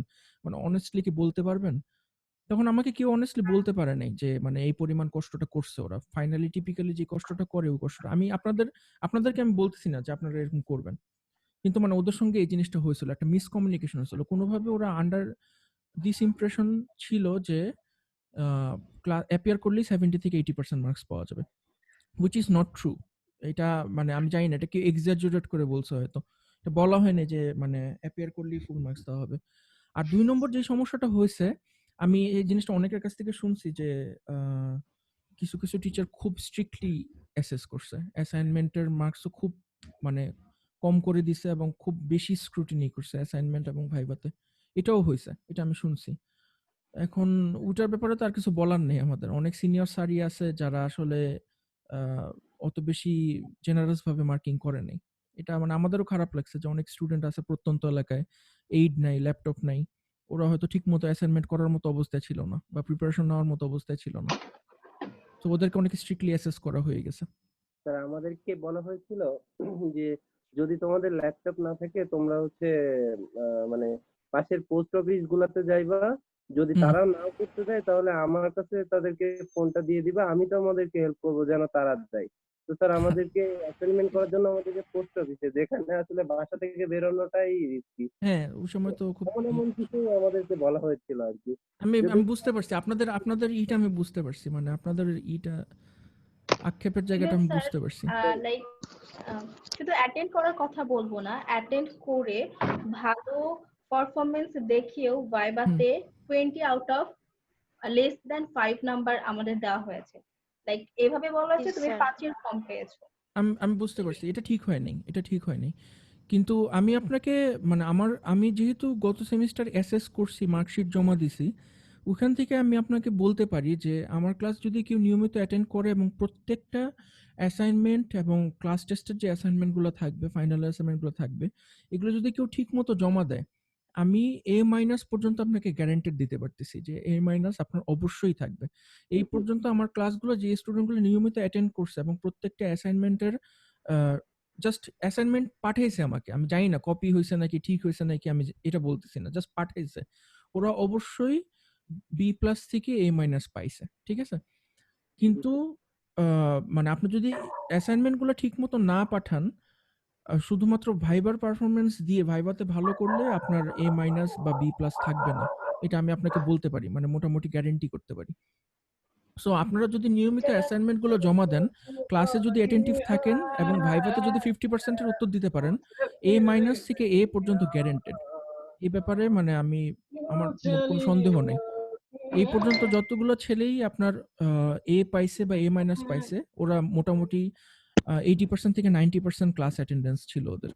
মানে অনেস্টলি কি বলতে পারবেন? তখন আমাকে কেউ অনেস্টলি বলতে পারে নাই যে মানে এই পরিমাণ কষ্টটা করছে ওরা। ফাইনালি টিপিক্যালি যে কষ্টটা করে ওই কষ্টটা আমি আপনাদেরকে আমি বলতেছি না যে আপনারা এরকম করবেন। কিন্তু মানে ওদের সঙ্গে এই জিনিসটা হয়েছিল, একটা মিসকমিউনিকেশন হয়েছিল। কোনোভাবে ওরা আন্ডার দিস ইমপ্রেশন ছিল যে অ্যাপিয়ার করলেই 70 থেকে 80% মার্কস পাওয়া যাবে, হুইচ ইজ নট ট্রু। এটা মানে আমি জানি না এটা কি এক্সাজারেট করে বলছে হয়তো, এটা বলা হয়নি যে মানে অ্যাপিয়ার করলেই ফুল মার্কস দেওয়া হবে। আর ২ নম্বর যে সমস্যাটা হয়েছে, আমি এই জিনিসটা অনেকের কাছ থেকে শুনছি যে কিছু কিছু টিচার খুব স্ট্রিক্টলি অ্যাসেস করছে, অ্যাসাইনমেন্টের মার্কসও খুব মানে কম করে দিছে এবং খুব বেশি স্ক্রুটিনি করছে অ্যাসাইনমেন্ট এবং ভাইভাতে। এটাও হয়েছে, এটা আমি শুনছি। এখন ওটার ব্যাপারে তো আর কিছু বলার নেই আমাদের। অনেক সিনিয়র স্যারই আছে যারা আসলে অত বেশি জেনারাস ভাবে মার্কিং করে নাই। এটা মানে আমাদেরও খারাপ লাগছে যে অনেক স্টুডেন্ট আছে প্রত্যন্ত এলাকায়, এইড নাই, ল্যাপটপ নাই। ওরা হয়তো ঠিকমতো অ্যাসাইনমেন্ট করার মতো অবস্থায় ছিল না বা প্রিপারেশন নেওয়ার মতো অবস্থায় ছিল না। তো ওদেরকে অনেক স্ট্রিক্টলি অ্যাসেস করা হয়ে গেছে। স্যার আমাদেরকে বলা হয়েছিল যে যদি তোমাদের ল্যাপটপ না থাকে তোমরা হচ্ছে মানে পাশের পোস্ট অফিস গুলাতে যাইবা, যদি তারা নাও করতে দেয় তাহলে আমার কাছে তাদেরকে ফোনটা দিয়ে দিবা, আমি তোমাদেরকে হেল্প করবো যেন তারা দেয়। তো স্যার আমাদেরকে অ্যাসাইনমেন্ট করার জন্য আমাদেরকে পোস্ট অফিসে, যেখানে আসলে বাসা থেকে বেরোনোটাই রিস্কি। হ্যাঁ, ওই সময় তো খুব এমন কিছু আমাদেরকে বলা হয়েছিল আর কি। আমি বুঝতে পারছি আপনাদের ইটা আমি বুঝতে পারছি, মানে আপনাদের ইটা আক্ষেপের জায়গাটা আমি বুঝতে পারছি। লাইক শুধু অ্যাটেন্ড করার কথা বলবো না, অ্যাটেন্ড করে ভালো পারফরমেন্স দেখিয়েও ভাইভাতে 20 out of less than 5 number আমাদের দেওয়া হয়েছে। লাইক এভাবে বলা হয়েছে তুমি 5 এর কম পেয়েছো। আমি বুঝতে পারছি এটা ঠিক হয়নি, এটা ঠিক হয়নি। কিন্তু আমি আপনাকে মানে আমি যেহেতু গত সেমিস্টার অ্যাসেস করছি, মার্কশিট জমা দিছি, ওখান থেকে আমি আপনাকে বলতে পারি যে আমার ক্লাস যদি কেউ নিয়মিত অ্যাটেন্ড করে এবং প্রত্যেকটা অ্যাসাইনমেন্ট এবং ক্লাস টেস্টের যে অ্যাসাইনমেন্টগুলো থাকবে, ফাইনাল অ্যাসাইনমেন্টগুলো থাকবে, এগুলো যদি কেউ ঠিকমতো জমা দেয়, আমি A- পর্যন্ত আপনাকে গ্যারান্টেড দিতে পারতেছি যে A- আপনার অবশ্যই থাকবে। এই পর্যন্ত আমার ক্লাসগুলো যে স্টুডেন্টগুলো নিয়মিত অ্যাটেন্ড করছে এবং প্রত্যেকটা অ্যাসাইনমেন্টের জাস্ট অ্যাসাইনমেন্ট পাঠাইছে আমাকে, আমি জানি না কপি হয়েছে নাকি ঠিক হয়েছে নাকি, আমি এটা বলতেছি না, জাস্ট পাঠাইছে, ওরা অবশ্যই B+ থেকে A- পাইছে, ঠিক আছে? কিন্তু মানে আপনি যদি অ্যাসাইনমেন্টগুলো ঠিক মতো না পাঠান, শুধুমাত্র ভাইবার পারফরমেন্স দিয়ে ভাইভাতে ভালো করলে আপনার A- বা B+ থাকবে না, এটা আমি আপনাকে বলতে পারি, মানে মোটামুটি গ্যারেন্টি করতে পারি। সো আপনারা যদি নিয়মিত অ্যাসাইনমেন্ট গুলো জমা দেন, ক্লাসে যদি অ্যাটেন্টিভ থাকেন এবং ভাইভাতে যদি 50% এর উত্তর দিতে পারেন, A- থেকে A পর্যন্ত গ্যারান্টেড। এই ব্যাপারে মানে আমার কোনো সন্দেহ নেই। এই পর্যন্ত যতগুলো ছেলেই আপনার A পাইছে বা A- পাইছে, ওরা মোটামুটি 80% থেকে 90% ক্লাস অ্যাটেন্ডেন্স ছিল ওদের।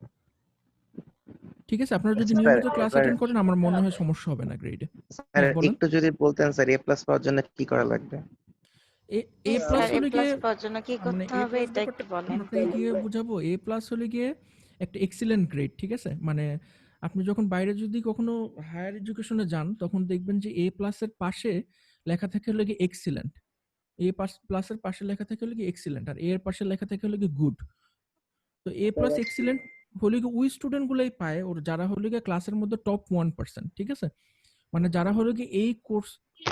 ঠিক আছে? আপনারা যদি আচ্ছা স্যার, নিয়মিত ক্লাস এবার অ্যাটেন্ড করেন, আমার মনে হয় সমস্যা হবে না গ্রেডে। স্যার হ্যাঁ, বলেন। একটু যদি বলতেন স্যার A+ পাওয়ার জন্য কি করা লাগবে? A+ স্যার হলে A+ গিয়ে পাওয়ার জন্য কি মানে করতে A+ হবে এটা ব্যাপারটা একটু বলেন। আপনাকে কিভাবে বুঝাবো? A+ হলে গিয়ে একটা এক্সিলেন্ট গ্রেড, ঠিক আছে? মানে আপনি যখন বাইরে যদি কখনো হায়ার এডুকেশনে যান, তখন দেখবেন যে A+ এর পাশে লেখা থাকে হলো গিয়ে এক্সিলেন্ট। A+ এর পাশে লেখা থাকে হলো গিয়ে এক্সিলেন্ট, আর A এর পাশে লেখা থাকে হলো গিয়ে গুড। তো A+ এক্সিলেন্ট হলে গিয়ে ওই স্টুডেন্ট গুলাই পায়, ওর যারা হলো গিয়ে ক্লাসের মধ্যে টপ 1%, ঠিক আছে? মানে যারা হলো গিয়ে এই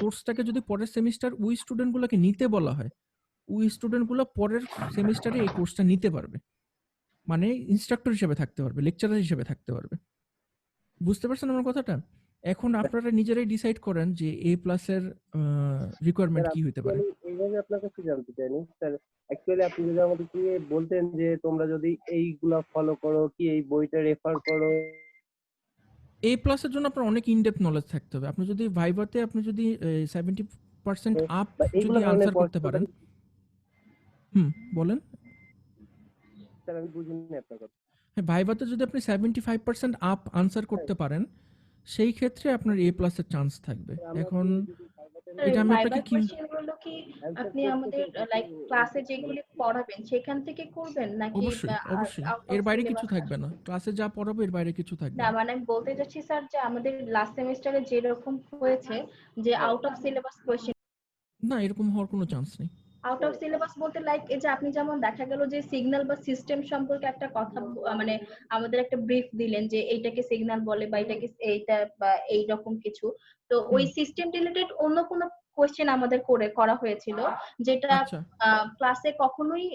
কোর্সটাকে যদি পরের সেমিস্টার ওই স্টুডেন্ট গুলোকে নিতে বলা হয়, ওই স্টুডেন্ট গুলো পরের সেমিস্টারে এই কোর্সটা নিতে পারবে, মানে ইনস্ট্রাক্টর হিসেবে থাকতে পারবে, লেকচারার হিসেবে থাকতে পারবে। বুঝতে পারছেন আমার কথাটা? এখন আপনারা নিজেরাই ডিসাইড করেন যে A+ এর রিকোয়ারমেন্ট স্যার কি হইতে পারে। এইভাবে আপনার কাছে জানতে চাইনি স্যার, অ্যাকচুয়ালি আপনি যদি আমাদেরকে বলতেন যে তোমরা যদি এইগুলা ফলো করো, কি এই বইটা রেফার করো। A+ এর জন্য আপনার অনেক ইনডেপথ নলেজ থাকতে হবে। আপনি যদি ভাইভাতে আপনি যদি 70% আপ বা যদি এইগুলা ধরনের আনসার করতে পড়াশোনা পারেন, বলেন। স্যার আমি বুঝিনি আপনার কথা। হ্যাঁ, ভাইভাতে যদি আপনি 75% আপ আনসার করতে পারেন, সেই ক্ষেত্রে আপনার A+ এর চান্স থাকবে। এখন এটা আমি আপনাকে ভাইবার কি কোশ্চেন গুলো কি আপনি আমাদের লাইক ক্লাসে যেগুলি পড়াবেন সেখান থেকে করবেন নাকি অবশ্যই আউট অফ এর বাইরে কিছু সিলেবাস? থাকবে না, ক্লাসে যা পড়াবো এর বাইরে কিছু থাকবে না না। মানে আমি বলতে চাচ্ছি স্যার যে আমাদের লাস্ট সেমিস্টারে যেরকম হয়েছে যে আউট অফ সিলেবাস কোশ্চেন, না, এরকম হওয়ার কোনো চান্স নেই। আউট অফ সিলেবাস বলতে লাইক এই যে আপনি যেমন দেখা গেল যে সিগন্যাল বা সিস্টেম সম্পর্কে একটা কথা মানে আমাদের একটা ব্রিফ দিলেন যে এইটাকে সিগন্যাল বলে বা এটাকে এইটা বা এই রকম কিছু, তো ওই সিস্টেম রিলেটেড অন্য কোনো কোশ্চেন আমাদের করা হয়েছিল যেটা আচ্ছা, ক্লাসে কখনোই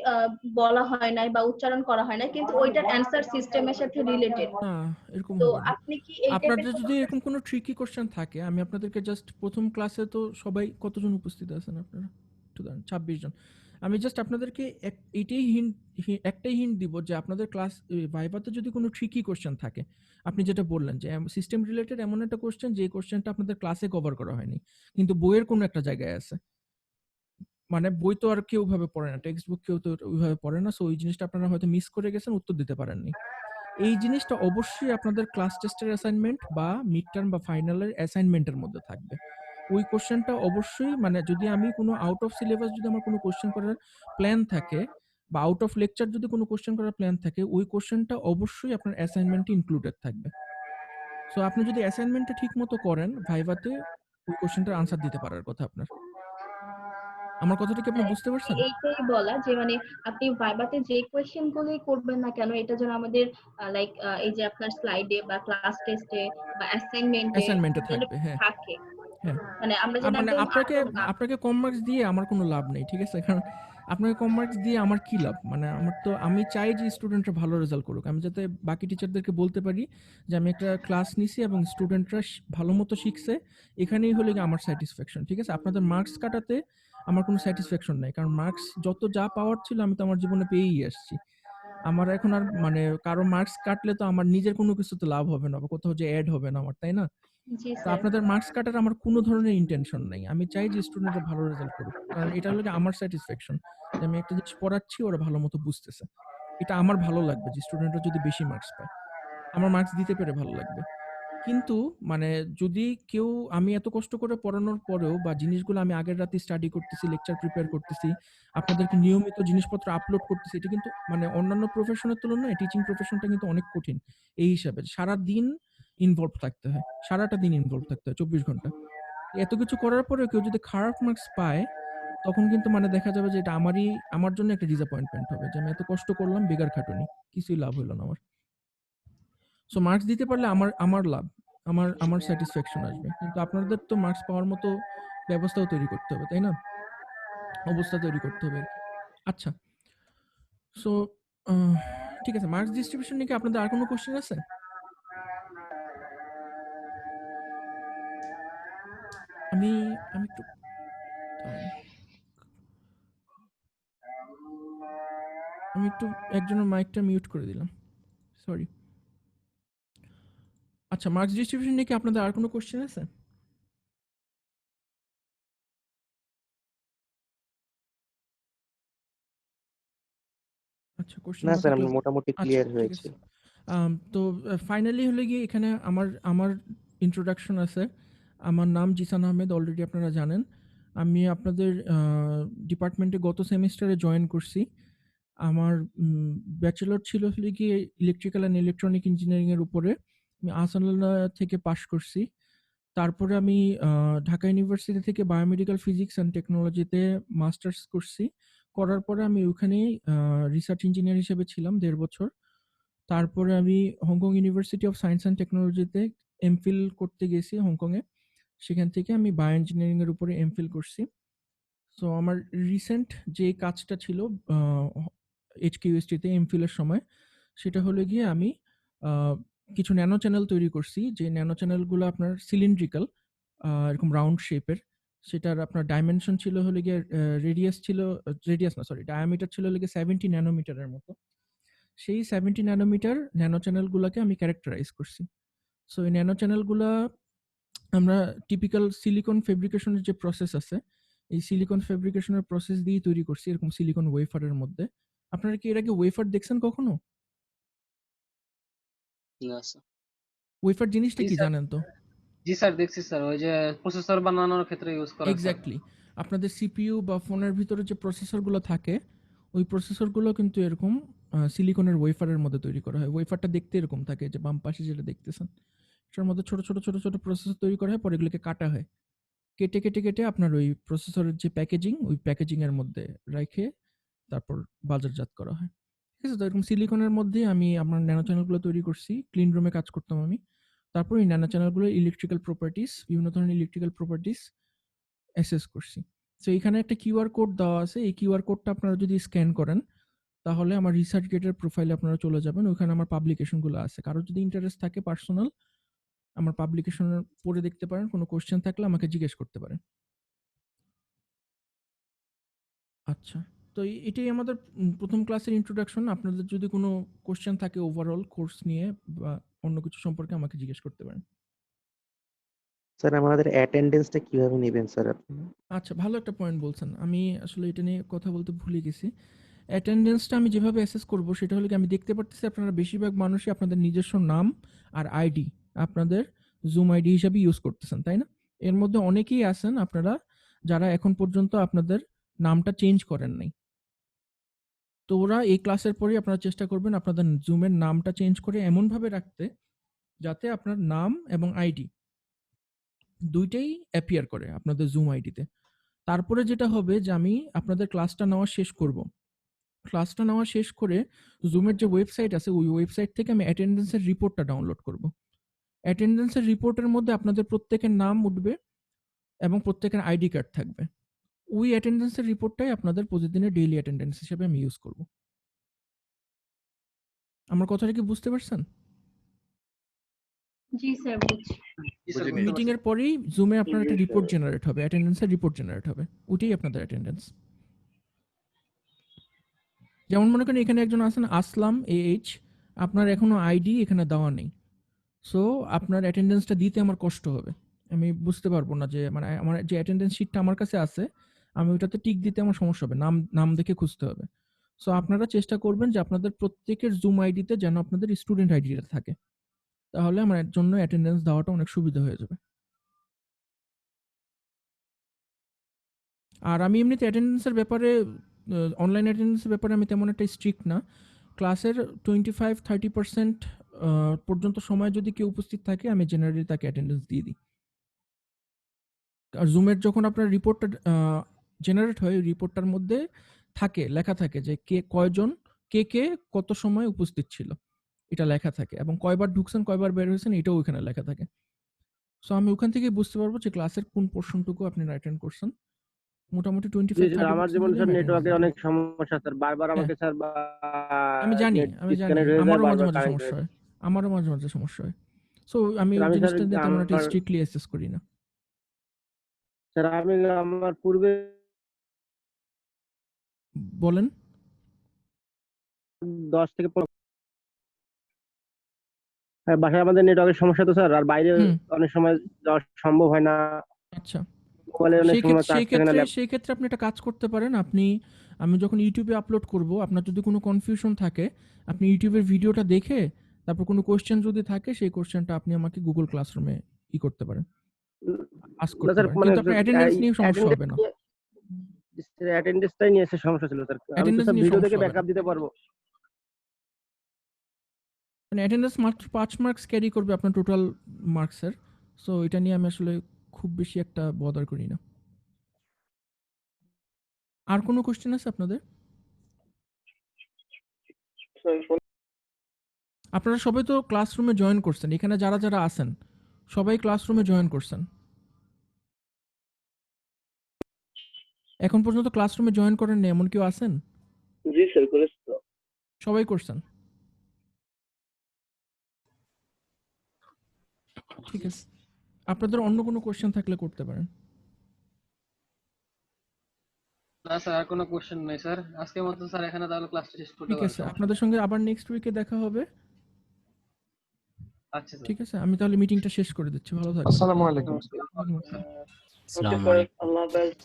বলা হয় নাই বা উচ্চারণ করা হয় নাই, কিন্তু ওইটার অ্যান্সার সিস্টেমের সাথে রিলেটেড। না এরকম তো হবে না। আপনি কি এই আপনাদের টাইপের যদি এরকম কোনো ট্রিকি কোশ্চেন থাকে, আমি আপনাদেরকে জাস্ট প্রথম ক্লাসে তো সবাই কতজন উপস্থিত আছেন আপনারা? একটু দাঁড়ান, 26 জন। আমি জাস্ট আপনাদেরকে একটাই হিন্ট দিব যে আপনাদের ক্লাস ভাইভাতে যদি কোনো ট্রিকি কোশ্চেন থাকে, আপনি যেটা বললেন যে সিস্টেম রিলেটেড এমন একটা কোশ্চেন যে কোশ্চেনটা আপনাদের ক্লাসে কভার করা হয়নি, কিন্তু বইয়ের কোনো একটা জায়গায় আছে, মানে বই তো আর কেউ ওইভাবে পড়ে না, টেক্সট বুক কেউ তো ওইভাবে পড়ে না, সো ওই জিনিসটা আপনারা হয়তো মিস করে গেছেন, উত্তর দিতে পারেননি। এই জিনিসটা অবশ্যই আপনাদের ক্লাস টেস্টের অ্যাসাইনমেন্ট বা মিড টার্ম বা ফাইনালের অ্যাসাইনমেন্টের মধ্যে থাকবে। ওই কোশ্চেনটা অবশ্যই, মানে যদি আমি কোনো আউট অফ সিলেবাস যদি আমার কোনো কোশ্চেন করার প্ল্যান থাকে বা আউট অফ লেকচার যদি কোনো কোশ্চেন করার প্ল্যান থাকে, ওই কোশ্চেনটা অবশ্যই আপনার অ্যাসাইনমেন্টে ইনক্লুডেড থাকবে। সো আপনি যদি অ্যাসাইনমেন্টটা ঠিক মতো করেন, ভাইভাতে ওই কোশ্চেনটার আনসার দিতে পারার কথা আপনার। আমার কথাটা কি আপনি বুঝতে পারছেন? এইটাই বলা যে মানে আপনি ভাইবাতে যে কোয়েশ্চেন গুলোই করবেন না কেন এটা যেন আমাদের লাইক এই যে আপনার স্লাইডে বা ক্লাস টেস্টে বা অ্যাসাইনমেন্টে অ্যাসাইনমেন্টে থাকবে, হ্যাঁ। থাকে, হ্যাঁ, মানে আমরা যেন মানে একদম আপনাকে কম মার্কস দিয়ে আমার কোনো লাভ নেই, ঠিক আছে? কারণ আপনাকে কম মার্কস দিয়ে আমার কি লাভ? মানে আমি চাই যে স্টুডেন্টরা ভালো রেজাল্ট করুক, আমি যাতে বাকি টিচারদেরকে বলতে পারি যে আমি একটা ক্লাস নিছি এবং স্টুডেন্টরা ভালো মতো শিখছে, এখানেই হলে গিয়ে আমার স্যাটিসফ্যাকশন, ঠিক আছে? আপনাদের মার্কস কাটাতে আমার কোনো স্যাটিসফ্যাকশন নাই, কারণ মার্কস যত যা পাওয়ার ছিল আমি তো আমার জীবনে পেয়েই আসছি। আমার এখন আর মানে কারো মার্কস কাটলে তো আমার নিজের কোনো কিছুতে লাভ হবে না বা কোথাও যে অ্যাড হবে না আমার, তাই না? জি তো স্যার। আপনাদের মার্কস কাটার আমার কোনো ধরনের ইন্টেনশন নাই। আমি চাই যে স্টুডেন্টরা ভালো রেজাল্ট করুক। কারণ এটা হলো গিয়ে আমার স্যাটিসফ্যাকশন। যে আমি একটা জিনিস পড়াচ্ছি, ওরা ভালো মতো বুঝতেছে। এটা আমার ভালো লাগবে যে স্টুডেন্টরা যদি বেশি মার্কস পায়। আমার মার্কস দিতে পেরে ভালো লাগবে। কিন্তু মানে যদি কেউ আমি এত কষ্ট করে পড়ানোর পরেও বা জিনিসগুলো আমি আগের রাতে স্টাডি করতেছি, লেকচার প্রিপেয়ার করতেছি, আপনাদেরকে নিয়মিত জিনিসপত্র আপলোড করতেছি। এটা কিন্তু মানে অন্যান্য প্রফেশনের তুলনায় টিচিং প্রফেশনটা কিন্তু অনেক কঠিন। এই হিসাবে সারাদিন ইনভলভ থাকতে হয়। সারাটা দিন ইনভলভ থাকতে হয় 24 ঘন্টা। এত কিছু করার পরেও কেউ যদি খারাপ মার্কস পায়, তখন কিন্তু মানে দেখা যাবে যে এটা আমার জন্য একটা ডিসঅ্যাপয়েন্টমেন্ট হবে যে আমি এত কষ্ট করলাম বেকার খাটুনি। কিছুই লাভ হইল না আমার। সো মার্কস দিতে পারলে আমার লাভ। আমার স্যাটিসফ্যাকশন আসবে। কিন্তু আপনাদের তো মার্কস পাওয়ার মতো ব্যবস্থাও তৈরি করতে হবে, তাই না? অবস্থা তৈরি করতে হবে আরকি। আচ্ছা। সো আহ ঠিক আছে। মার্কস ডিস্ট্রিবিউশন নিয়ে কি আপনাদের আর কোনো কোয়েশ্চেন আছে? আমি একটু দাঁড়ান। আমি একটু একজনের মাইকটা মিউট করে দিলাম। সরি। আচ্ছা, মার্কস ডিস্ট্রিবিউশন নিয়ে কি আপনাদের আর কোনো কোয়েশ্চেন আছে? আচ্ছা, কোয়েশ্চেন না না স্যার, থাকলে আমরা মোটামুটি আচ্ছা, ক্লিয়ার ঠিক হয়েছি। আছে। তো ফাইনালি হলো গিয়ে এখানে আমার ইন্ট্রোডাকশন আছে। আমার নাম জিসান আহমেদ, অলরেডি আপনারা জানেন। আমি আপনাদের ডিপার্টমেন্টে গত সেমিস্টারে জয়েন করছি। আমার ব্যাচেলর ছিল হলো গিয়ে ইলেকট্রিক্যাল অ্যান্ড ইলেকট্রনিক ইঞ্জিনিয়ারিং এর উপরে। আমি আহসানুল্লাহ থেকে পাশ করছি। তারপরে আমি ঢাকা ইউনিভার্সিটি থেকে বায়োমেডিক্যাল ফিজিক্স অ্যান্ড টেকনোলজিতে মাস্টার্স করছি। করার পরে আমি ওখানেই রিসার্চ ইঞ্জিনিয়ার হিসেবে ছিলাম ১.৫ বছর। তারপরে আমি Hong Kong university of science and টেকনোলজিতে এমফিল করতে গেছি হংকংয়ে। সেখান থেকে আমি বায়ো ইঞ্জিনিয়ারিং এর উপরে এমফিল করছি। সো আমার রিসেন্ট যে কাজটা ছিল এইচকিউএসটিতে এমফিলের সময়, সেটা হলো গিয়ে আমি আ কিছু ন্যানো চ্যানেল তৈরি করছি। যে ন্যানো চ্যানেলগুলো আপনার সিলিন্ড্রিক্যাল, এরকম রাউন্ড শেপের। সেটার আপনার ডাইমেনশন ছিল হলো গিয়ে রেডিয়াস না, সরি, ডায়ামিটার ছিল হলো গিয়ে 70 ন্যানোমিটারের মতো। সেই 70 ন্যানোমিটার ন্যানো চ্যানেলগুলাকে আমি ক্যারেক্টারাইজ করছি। সো এই ন্যানো চ্যানেলগুলা আমরা টিপিক্যাল সিলিকন ফেব্রিকেশনের যে প্রসেস আছে, এই সিলিকন ফেব্রিকেশনের প্রসেস দিয়েই তৈরি করছি এরকম সিলিকন ওয়েফারের মধ্যে। আপনারা কি এর আগে ওয়েফার দেখছেন কখনো? না স্যার। ওয়েফার জিনিসটা জি কি স্যার, জানেন তো? জি স্যার দেখছি স্যার, ওই যে প্রসেসর বানানোর ক্ষেত্রে ইউজ করা স্যার। এক্স্যাক্টলি। আপনাদের সিপিইউ বা ফোনের ভিতরে যে প্রসেসরগুলো থাকে, ওই প্রসেসরগুলো কিন্তু এরকম সিলিকনের ওয়েফারের মধ্যে তৈরি করা হয়। ওয়েফারটা দেখতে এরকম থাকে, যে বাম পাশে যেটা দেখতেছেন। এটার মধ্যে ছোট প্রসেসর তৈরি করা হয়, পরে এগুলোকে কাটা হয়। কেটে আপনার ওই প্রসেসরের যে প্যাকেজিং, ওই প্যাকেজিং এর মধ্যে রেখে তারপর বাজারজাত করা হয়। ঠিক আছে? তো এরকম সিলিকনের মধ্যে আমি আমার ন্যানো চ্যানেলগুলো তৈরি করছি। ক্লিন রুমে কাজ করতাম আমি। তারপর এই ন্যানো চ্যানেলগুলোর ইলেকট্রিক্যাল প্রপার্টিজ, বিভিন্ন ধরনের ইলেকট্রিক্যাল প্রপার্টিজ অ্যাসেস করছি। সো এখানে একটা কিউআর কোড দেওয়া আছে। এই কিউআর কোডটা আপনারা যদি স্ক্যান করেন, তাহলে আমার রিসার্চ গেটের প্রোফাইলে আপনারা চলে যাবেন। ওখানে আমার পাবলিকেশনগুলো আছে। কারো যদি ইন্টারেস্ট থাকে পার্সোনাল, আমার পাবলিকেশন পড়ে দেখতে পারেন। কোনো কোয়েশ্চেন থাকলে আমাকে জিজ্ঞেস করতে পারেন। আচ্ছা। তো এটাই আমাদের ১ম ক্লাসের ইন্ট্রোডাকশন। আপনাদের যদি কোনো কোয়েশ্চেন থাকে ওভারঅল কোর্স নিয়ে বা অন্য কিছু সম্পর্কে আমাকে জিজ্ঞেস করতে পারেন। স্যার, আমাদের অ্যাটেন্ডেন্সটা কিভাবে নেবেন স্যার আপনি? আচ্ছা, ভালো একটা পয়েন্ট বলছেন। আমি আসলে এটা নিয়ে কথা বলতে ভুলে গেছি। অ্যাটেন্ডেন্সটা আমি যেভাবে অ্যাসেস করব সেটা হলো কি, আমি দেখতে পারতেছি আপনারা বেশিরভাগ মানুষই আপনাদের নিজস্ব নাম আর আইডি আপনাদের Zoom আইডি হিসাবে ইউজ করতেছেন, তাই না? এর মধ্যে অনেকেই আছেন আপনারা যারা এখন পর্যন্ত আপনাদের নামটা চেঞ্জ করেন নাই। তো ওরা এই ক্লাসের পরেই আপনারা চেষ্টা করবেন আপনাদের Zoom এর নামটা চেঞ্জ করে এমনভাবে রাখতে, যাতে আপনার নাম এবং আইডি ২ টাই অ্যাপিয়ার করে আপনাদের Zoom আইডিতে। তারপরে যেটা হবে যে আমি আপনাদের ক্লাসটা নেওয়া শেষ করব। ক্লাসটা নেওয়া শেষ করে Zoom এর যে ওয়েবসাইট আছে, ওই ওয়েবসাইট থেকে আমি অ্যাটেন্ডেন্সের রিপোর্টটা ডাউনলোড করব। অ্যাটেন্ডেন্সের রিপোর্টের মধ্যে আপনাদের প্রত্যেকের নাম উঠবে এবং প্রত্যেকের আইডি কার্ড থাকবে। ওই অ্যাটেন্ডেন্সের রিপোর্টটাই আপনাদের প্রতিদিনের ডেইলি অ্যাটেন্ডেন্স হিসেবে আমি ইউজ করব। আমার কথাটা কি বুঝতে পারছেন? জি স্যার, বুঝছি। জি স্যার, বুঝে বুঝতে মিটিং পারছি। এর পরেই Zoom এ আপনার একটা রিপোর্ট জেনারেট হবে, অ্যাটেন্ডেন্সের রিপোর্ট জেনারেট হবে। ওইটাই আপনাদের অ্যাটেন্ডেন্স। যেমন মনে করেন এখানে একজন আছেন আসলাম AH, আপনার এখনো আইডি এখানে দেওয়া নেই। সো আপনার অ্যাটেন্ডেন্সটা দিতে আমার কষ্ট হবে। আমি বুঝতে পারবো না যে মানে আমার যে অ্যাটেন্ডেন্স শিটটা আমার কাছে আছে, আমি ওটাতে টিক দিতে আমার সমস্যা হবে। নাম দেখে খুঁজতে হবে। সো আপনারা চেষ্টা করবেন যে আপনাদের প্রত্যেকের Zoom আইডিতে যেন আপনাদের স্টুডেন্ট আইডিটা থাকে। তাহলে আমার জন্য অ্যাটেন্ডেন্স দেওয়াটা অনেক সুবিধা হয়ে যাবে। আর আমি এমনিতে অ্যাটেন্ডেন্সের ব্যাপারে অনলাইন অ্যাটেন্ডেন্সের ব্যাপারে আমি তেমন একটা স্ট্রিক্ট না। ক্লাসের 25-30% পর্যন্ত সময় যদি কেউ উপস্থিত থাকে আমি জেনারেলি তাকে অ্যাটেন্ডেন্স দিয়ে দিই। আর জুমের যখন আপনার রিপোর্টটা জেনারেট হয়, রিপোর্টটার মধ্যে থাকে, লেখা থাকে যে কে কয়জন, কে কত সময় উপস্থিত ছিল, এটা লেখা থাকে, এবং কয়বার ঢুকছেন কয়বার বের হয়েছেন এটাও ওখানে লেখা থাকে। সো আমি ওখান থেকে বুঝতে পারবো যে ক্লাসের কোন পোর্শনটুকু আপনি অ্যাটেন্ড করছেন। মোটামুটি জি স্যার, আমার 25-30% যেমন হলে স্যার আমি নেটওয়ার্কে অ্যাটেন্ডেন্স অনেক সমস্যা স্যার, বারবার হ্যাঁ আমাকে স্যার আমি জানি নেট আমি জানি ডিসকানেক্ট হয়ে যায়, আমারও মাঝে বারবার মাঝে কানেক্ট সমস্যা হয়ে হয়, আমারও মাঝে মাঝে সমস্যা হয়। সো আমি স্যার। ওই আমি স্যার জিনিসটা নিয়ে তেমন একটা আমার স্ট্রিক্টলি অ্যাসেস করি না। স্যার আমি আমার পূর্বে বলেন। 10 থেকে 15 হ্যাঁ, বাসায় আমাদের নেটওয়ার্কের সমস্যা তো স্যার, আর বাইরে হুম অনেক সময় যাওয়া সম্ভব হয় না, আচ্ছা, মোবাইলে অনেক সময় চার্জ থাকে না। সেই ক্ষেত্রে আপনি একটা কাজ করতে পারেন। আমি যখন ইউটিউবে আপলোড করব, আপনার যদি কোনো কনফিউশন থাকে আপনি ইউটিউবের ভিডিওটা দেখে তারপর কোনো কোশ্চেন যদি থাকে সেই কোশ্চেনটা আপনি আমাকে গুগল ক্লাসরুমে করতে পারেন, আস্ক না করতে স্যার, পারেন, মানে কিন্তু আপনার অ্যাটেন্ডেন্স নিয়ে সমস্যা হবে না। অ্যাটেন্ডেন্সটাই নিয়ে এসে সমস্যা ছিল স্যার। আমি তো অ্যাটেন্ডেন্স স্যার নিয়ে ভিডিও সমস্যা দেখে হবে না, ব্যাকআপ দিতে পারবো। মানে অ্যাটেন্ডেন্স মাত্র 5 মার্কস ক্যারি করবে আপনার টোটাল মার্কসের। সো এটা নিয়ে আমি আসলে খুব বেশি একটা বদার করি না। আর কোনো কোশ্চেন আছে আপনাদের? আপনারা সবাই তো ক্লাসরুমে জয়েন করছেন, এখানে যারা যারা আছেন সবাই ক্লাসরুমে জয়েন করছেন। এখন পর্যন্ত ক্লাসরুমে জয়েন করেন না এমন কেউ আছেন? জি স্যার, করেছি তো। সবাই করছেন, ঠিক আছে। আপনাদের অন্য কোনো কোশ্চেন থাকলে করতে পারেন। না স্যার, আর কোনো কোশ্চেন নাই স্যার। আজকের মতো স্যার এখানে তাহলে ক্লাসটা শেষ করতে ঠিক পারেন, আছে, সমস্যা আপনাদের নেই। সঙ্গে আবার নেক্সট উইকে দেখা হবে। আচ্ছা স্যার। ঠিক আছে, আমি তাহলে মিটিংটা শেষ করে দিচ্ছি। ভালো থাকবেন। আসসালামু আলাইকুম। ওয়ালাইকুম আসসালাম। আসসালামু স্যার, আলাইকুম। আল্লাহ হাফেজ।